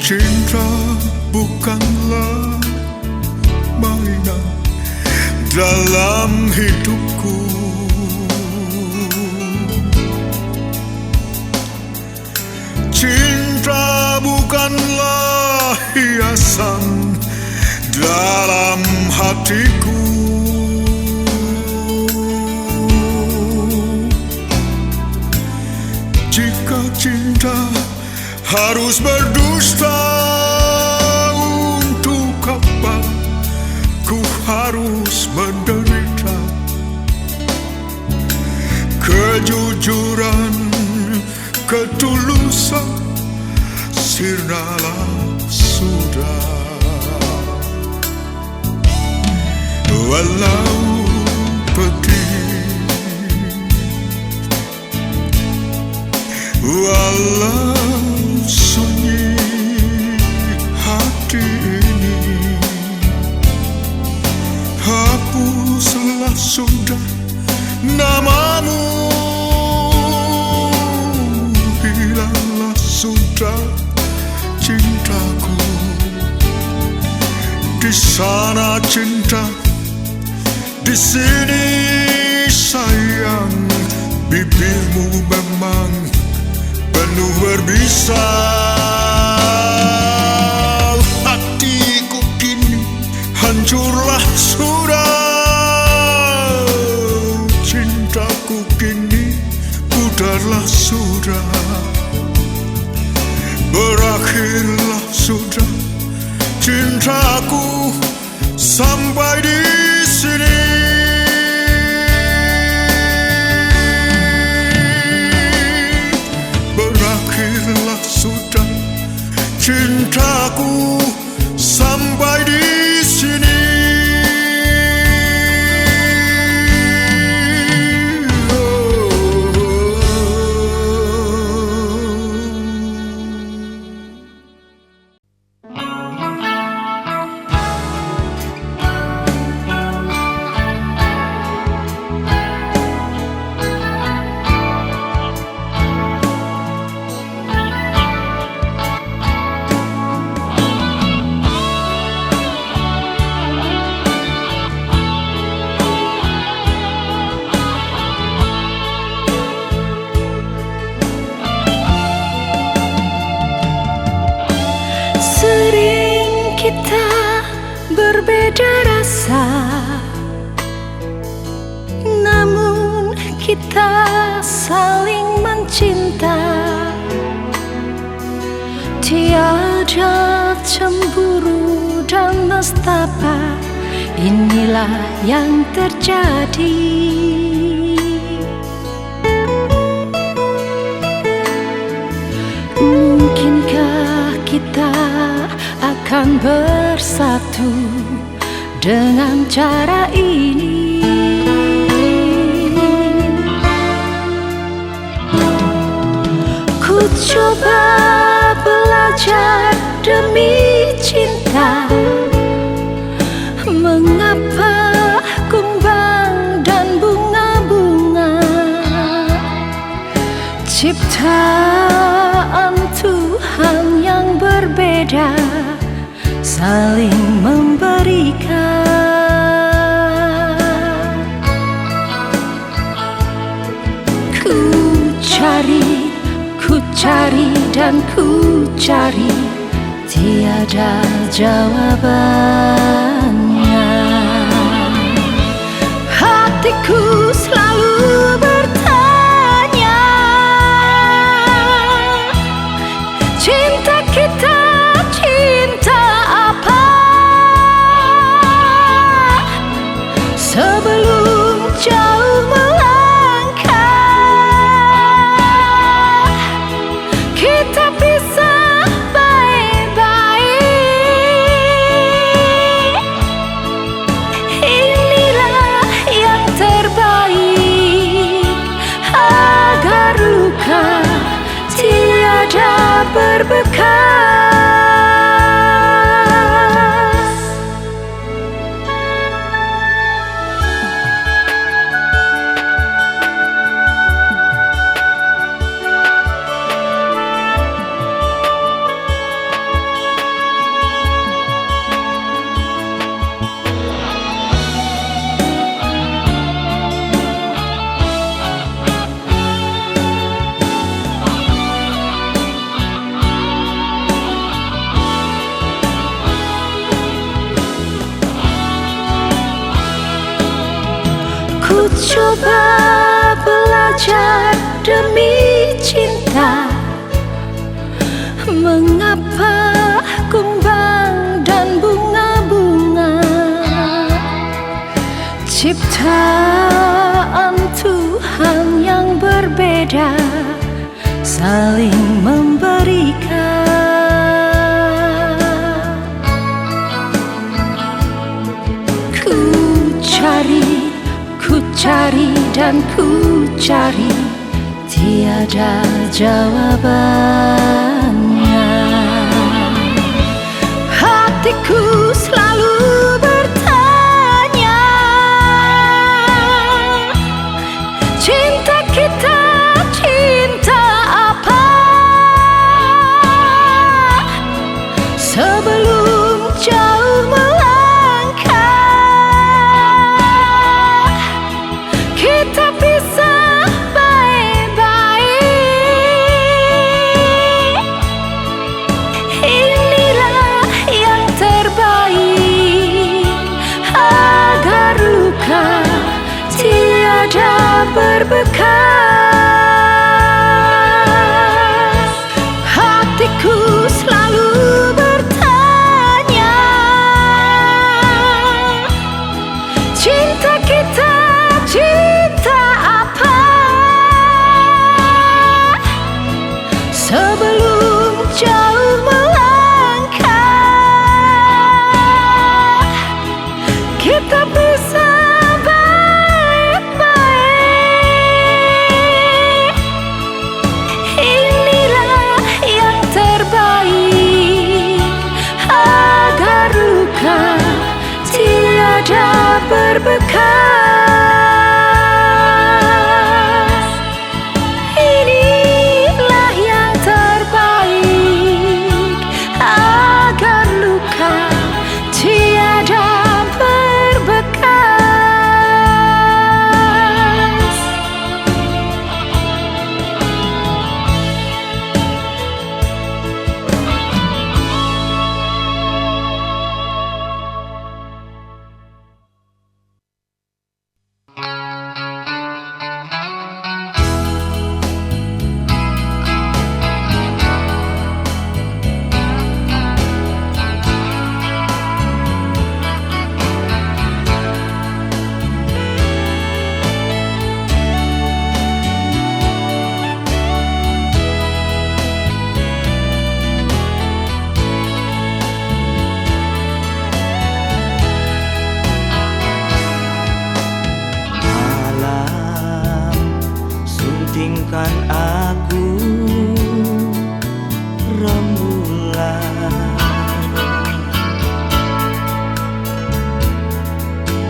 Cinta bukanlah mainan dalam hidupku. Cinta bukanlah hiasan dalam hatiku. Jika cinta harus berdusta, untuk apa ku harus menderita? Kejujuran, ketulusan sirnalah sudah. Walau pedih, walau sunyi hati ini, hapuslah sudah namamu, hilanglah sudah cintaku. Di sana cinta, di sini sayang, bibirmu memang penuh berbisa. Hatiku kini hancurlah sudah, cintaku kini pudarlah sudah. Berakhir berakhirlah sudah cintaku sampai di sini. Berakhirlah sudah cintaku sampai di sini. Kita berbeda rasa, namun kita saling mencinta. Tiada cemburu dan nestapa, inilah yang terjadi. Mungkinkah kita akan bersatu dengan cara ini? Ku coba belajar demi cinta, mengapa kumbang dan bunga-bunga ciptaan Tuhan yang berbeda saling memberikan. Ku cari dan ku cari, tiada jawabannya. Hatiku selalu bertanya, cinta kita cinta apa? Sebelum jauh melangkah, kita pisah baik-baik. Inilah yang terbaik, agar luka tiada berbekas. Ku coba belajar demi cinta, mengapa kumbang dan bunga-bunga ciptaan Tuhan yang berbeda saling memberikan. Ku cari dan ku cari, tiada jawabannya. Hatiku selalu bertanya, cinta kita cinta apa? Sebelum jauh melangkah, kita pisah baik-baik. Inilah yang terbaik, agar luka tiada berbekas. Hatiku selalu berbekas. Inilah yang terbaik agar luka tiada berbekas. Suntingkan aku rembulan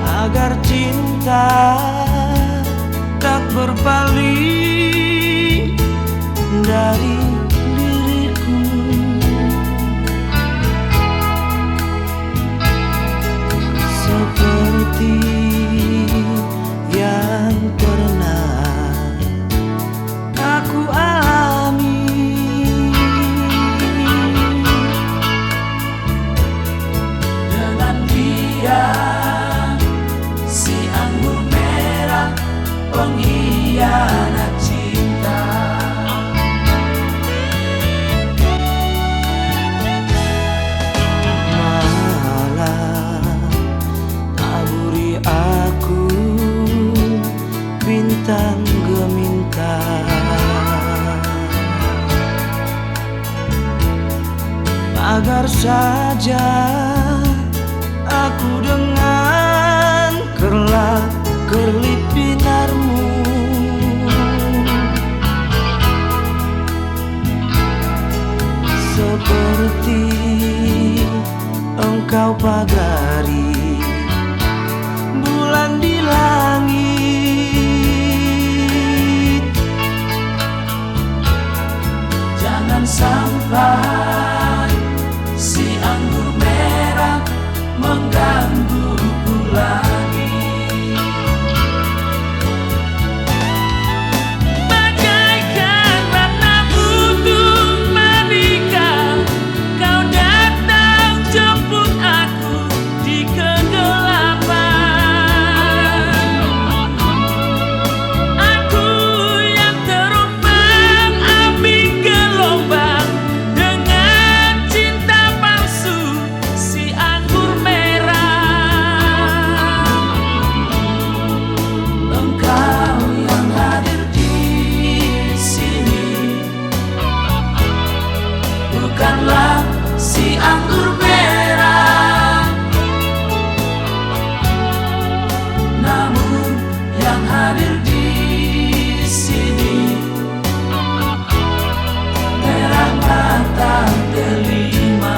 agar cinta tak berpaling dari diriku. Seperti yang pernah aku alami. Dengan dia si anggur merah pengkhianat cinta. Malam taburi aku bintang gemintang agar saja aku dengan kerlip binarmu seperti engkau pagari bulan di langit. Jangan sampai si anggur merah menggangguku lagi. Bagaikan ratna butuh menikah, kau datang jemput aku di kegelapan. Aku yang terumbang ambing gelombang dengan cinta palsu si anggur merah. Engkau yang hadir di sini bukanlah si anggur merah, namun yang hadir di sini merah mata delima.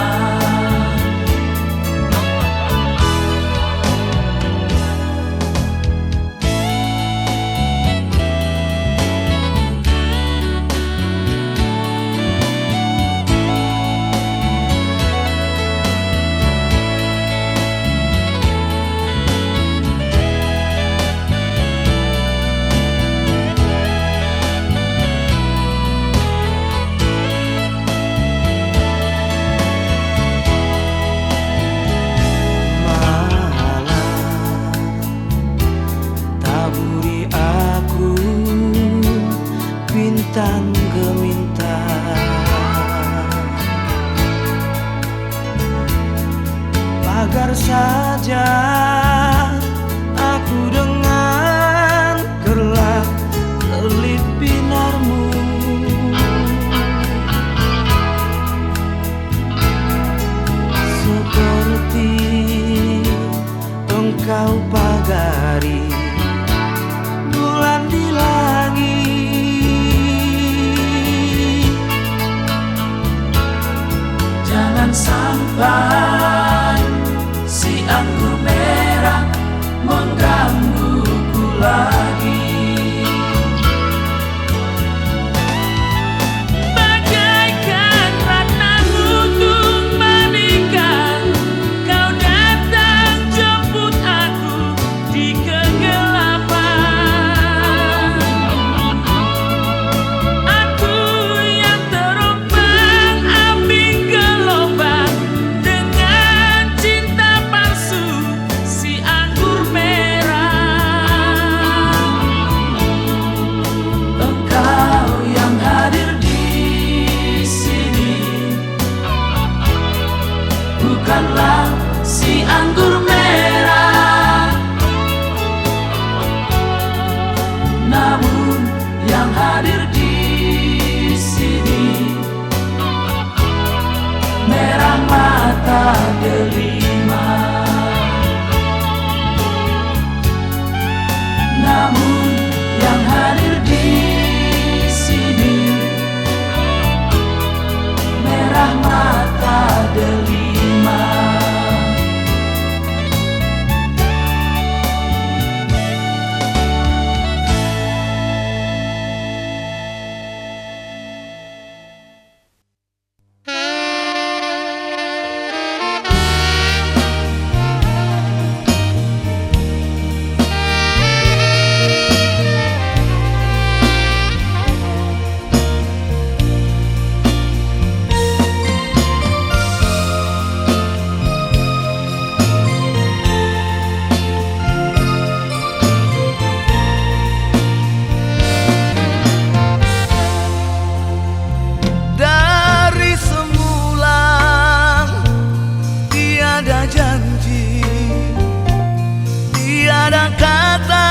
Taburi aku bintang gemintang agar saja aku dengan kerlip binarmu seperti engkau pagari bulan di langit. Jangan sampai si anggur merah mengganggu bukanlah si anggur merah, namun yang hadir di sini merah mata delima. Namun yang hadir di sini merah mata delima. Dari semula tiada janji, tiada kata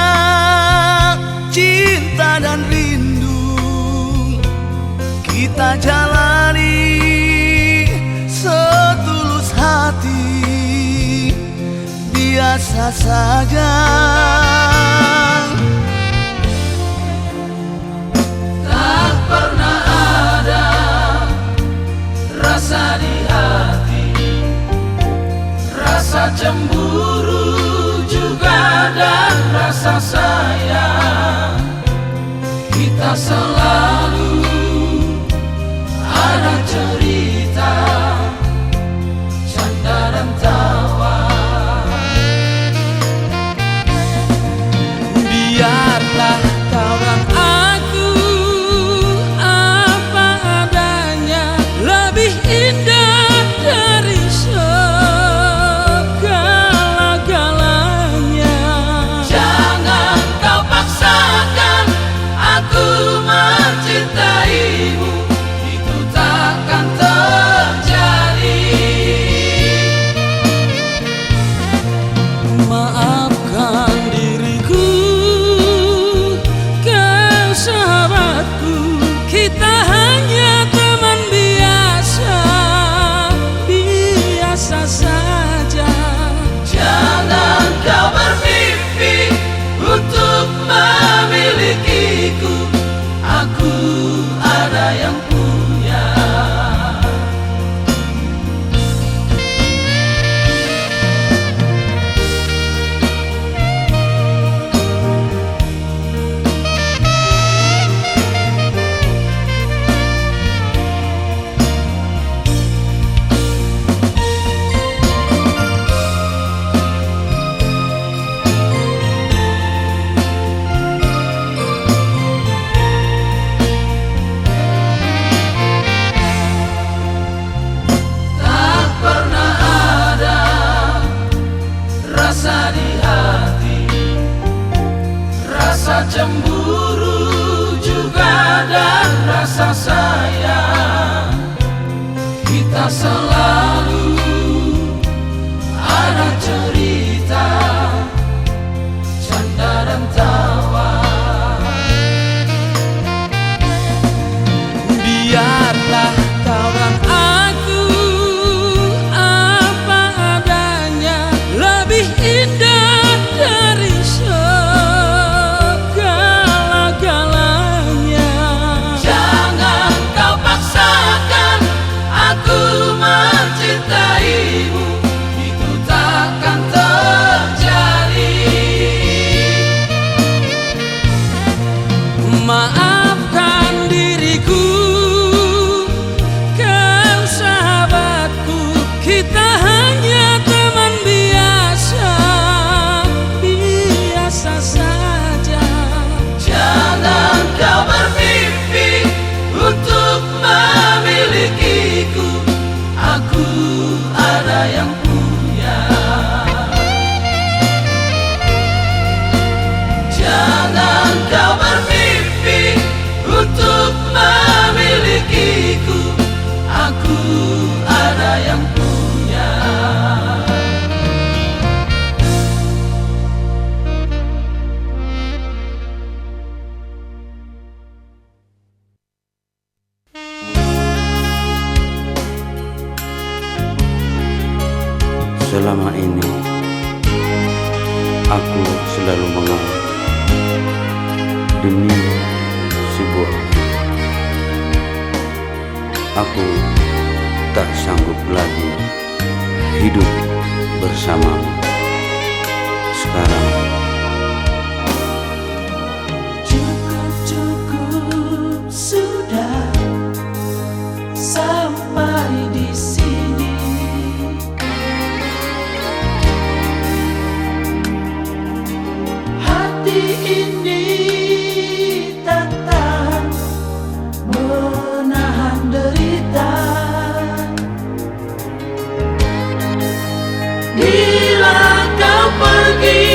cinta dan rindu. Kita jalani setulus hati, biasa saja. Tak pernah ada rasa di hati, rasa cemburu juga dan rasa sayang. Kita selalu ada cerita, canda dan tawa. Biarlah kau dan aku apa adanya, lebih indah dari segala-galanya. Jangan kau paksakan aku mencintaimu, itu takkan terjadi. Maafkan diriku, kau sahabatku, kita hanya teman biasa, biasa saja. Jangan kau bermimpi untuk memilikiku, aku ada yang punya. Tak pernah ada rasa di hati, rasa cemburu juga dan rasa sayang. Kita selalu ada cerita, canda dan tawa. Biarlah kau dan aku apa adanya, lebih indah dari segala-galanya. Jangan kau paksakan aku mencintaimu, itu takkan terjadi. Maafkan diriku, kau sahabatku, kita hanya teman biasa, biasa saja. Jangan kau bermimpi untuk memilikiku, aku ada yang punya. Jangan kau bermimpi untuk memilikiku, aku ada yang punya. Selama ini aku selalu mengalah demi sebuah. Aku tak sanggup lagi hidup bersamamu sekarang. Cukup sudah sampai di sini. Hati ini tak tahan menahan derita. Bila kau pergi,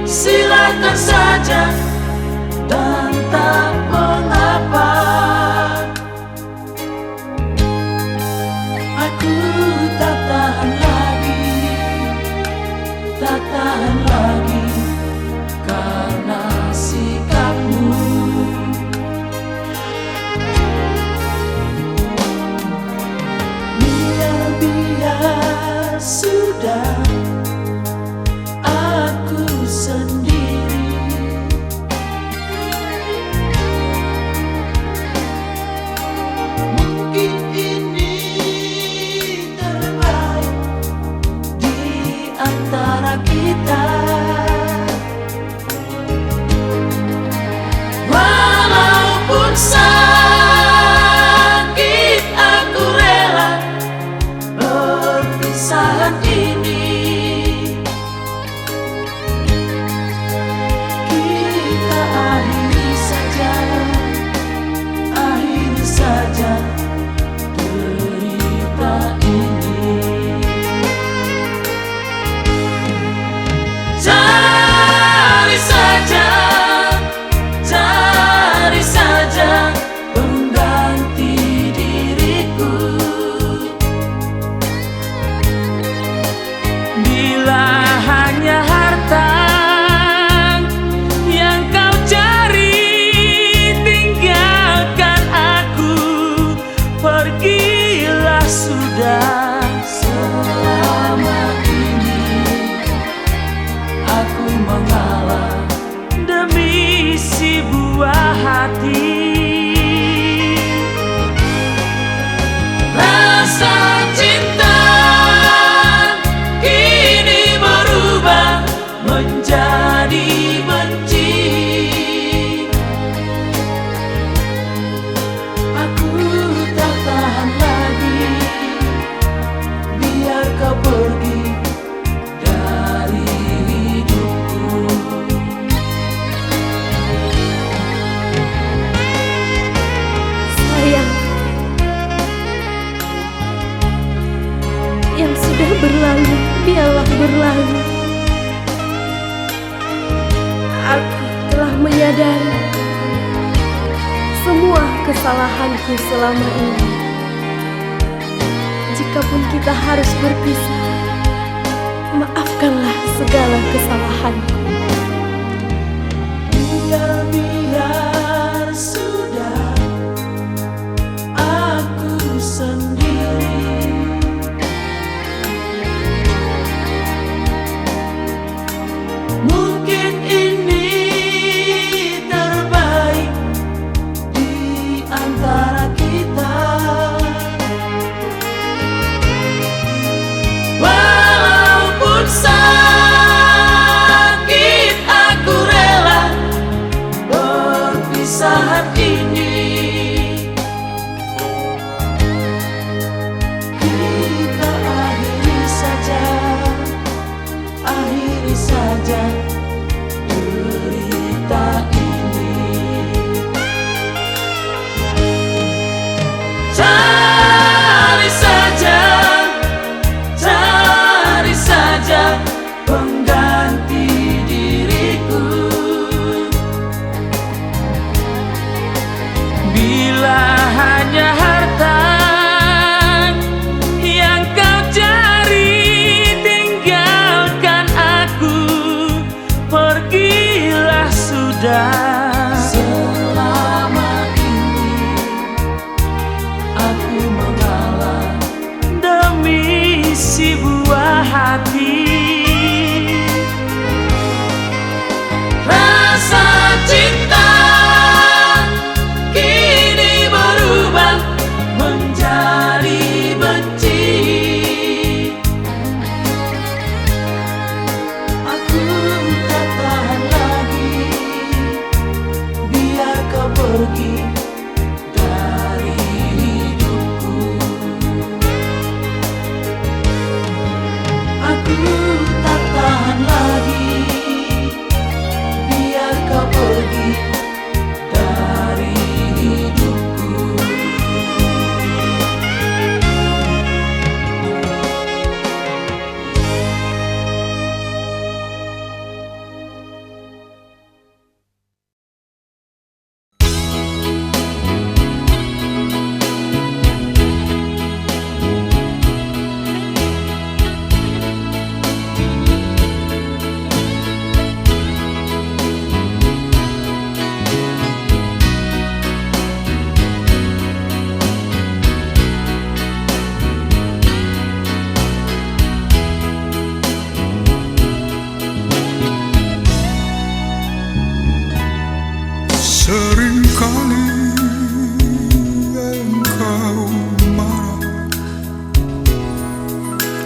silakan saja dan tak mengapa. Aku tak tahan lagi karena sikapmu. Biar sudah, aku sendiri. Mungkin ini terbaik di antara kita. Walaupun sakit, aku rela perpisahan ini. Kita akhiri saja derita ini. Cari saja pengganti diriku. Bila hanya harta yang kau cari, tinggalkan aku, pergilah sudah. Selama ini aku mengalah demi si buah hati. Rasa cinta kini berubah menjadi benci. Aku tak tahan lagi, biar kau pergi dari hidupku. Sayang, yang sudah berlalu biarlah berlalu. Aku telah menyadari semua kesalahanku selama ini. Jikapun kita harus berpisah, maafkanlah segala kesalahanku. Biar sudah, aku sendiri. Mungkin ini terbaik di antara kita. Walaupun sakit, aku rela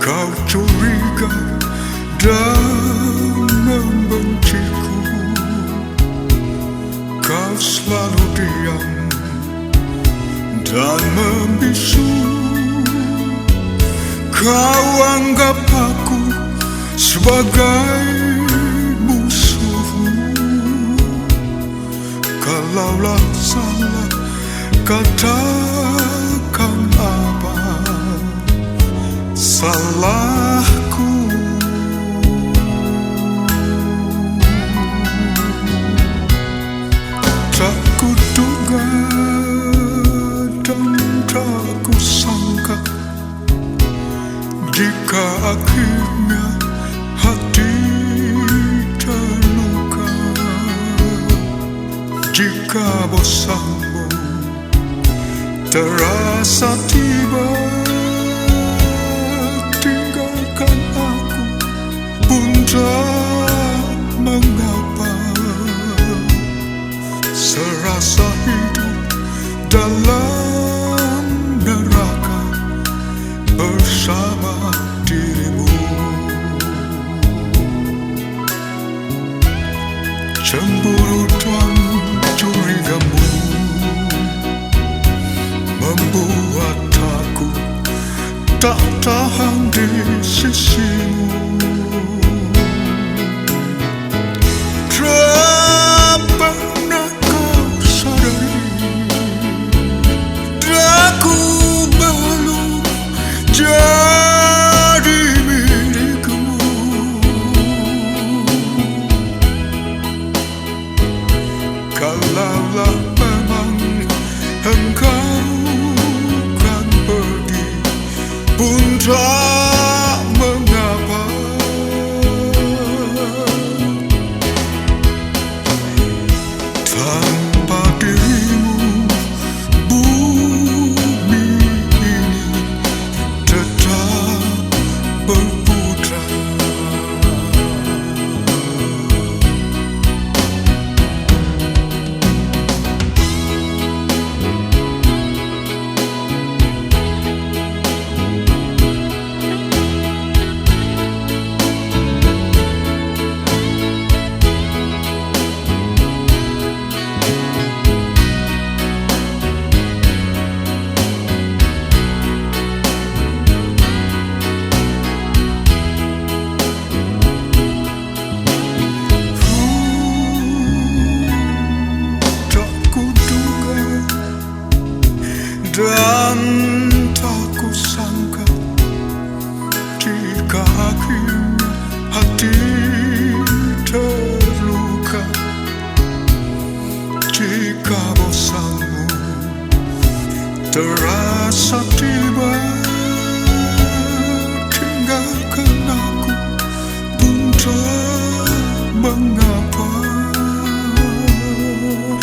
kau curiga dan membenciku. Kau selalu diam dan membisu. Kau anggap aku sebagai musuhmu. Kalaulah salah, katakan apa salahku. Tak kuduga dan tak kusangka jika akhirnya hati terluka. Jika bosanmu terasa tiba, tinggalkan aku pun tak mengapa. Serasa hidup dalam neraka bersama dirimu. Cemburu dan curigamu membuat aku tak tahan di sisimu. Tak pernah kau sadari, aku belum jadi milikmu. Kalaulah memang engkau kan pergi, pun tak mengapa. Tanpa dirimu bumi ini tetap berputar. Tak kuduga dan tak kusangka jika akhirnya hati terluka. Jika bosanmu terasa tiba, tinggalkan aku pun tak mengapa.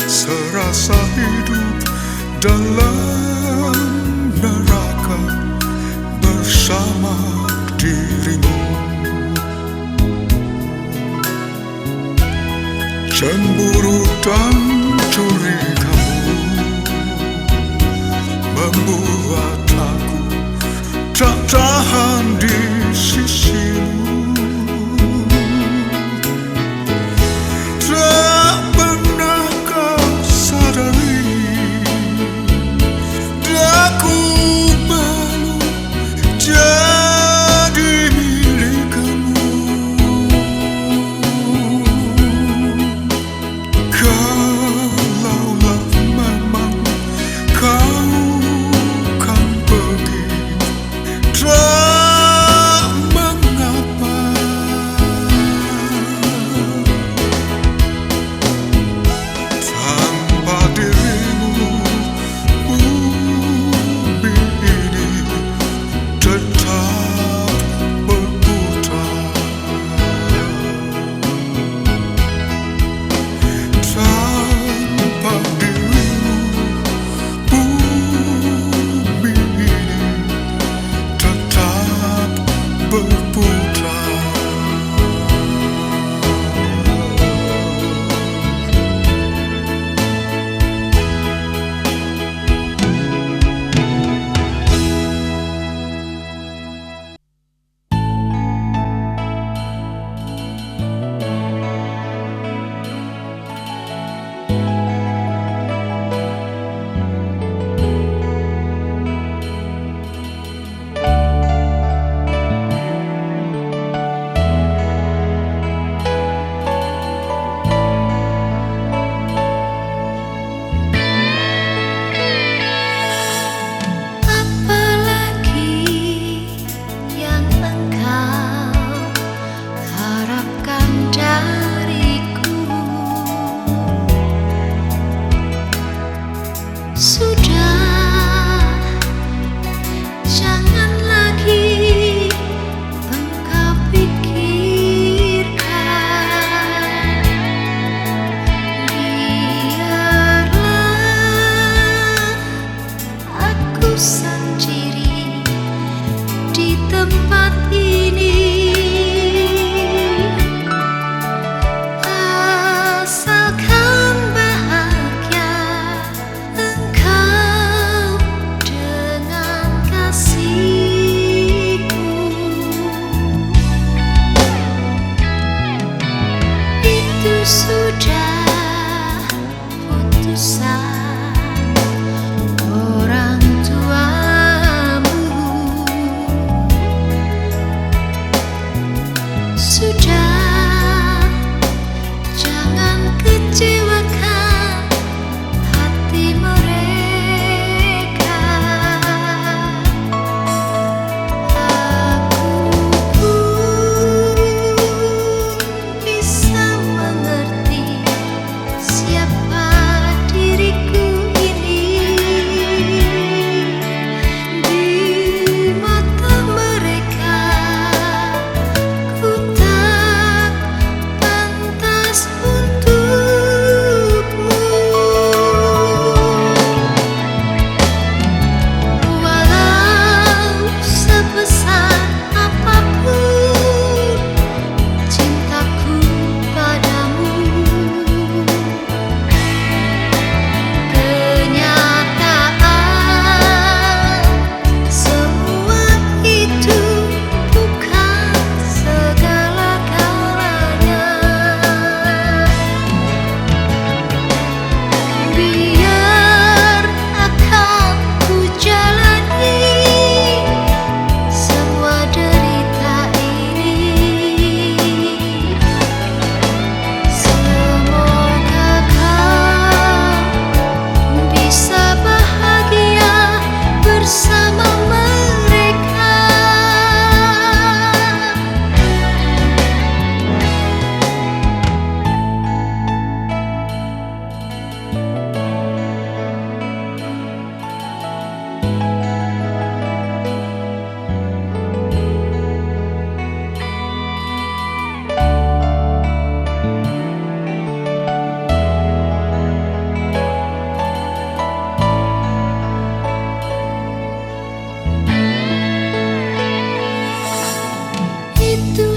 Serasa hidup dalam neraka bersama dirimu. Cemburu dan curigamu membuat aku tak tahan di sisimu. Tak pernah kau sadari, aku belum jadi milikmu. Kalaulah memang kau kan pergi, tak mengapa. Tanpa dirimu bumi ini tetap berputar. Tanpa dirimu bumi ini tetap berputar.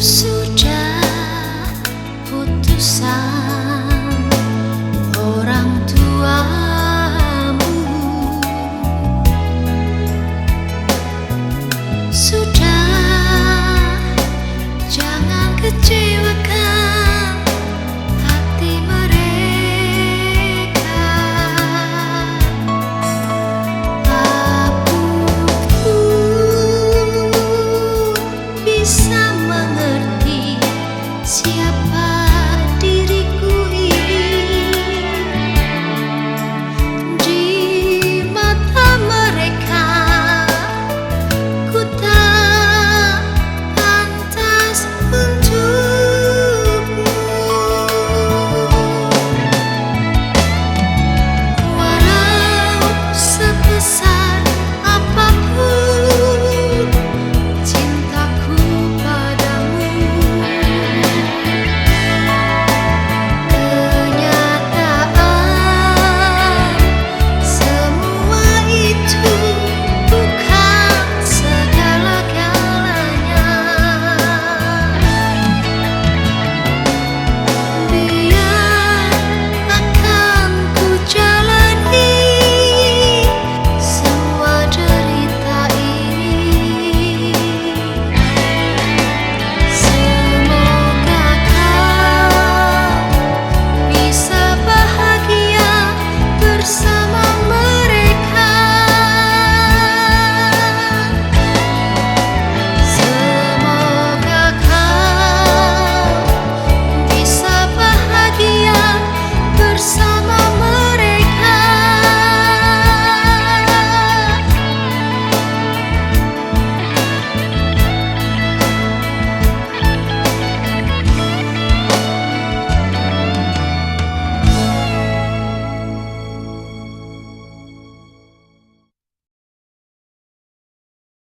Su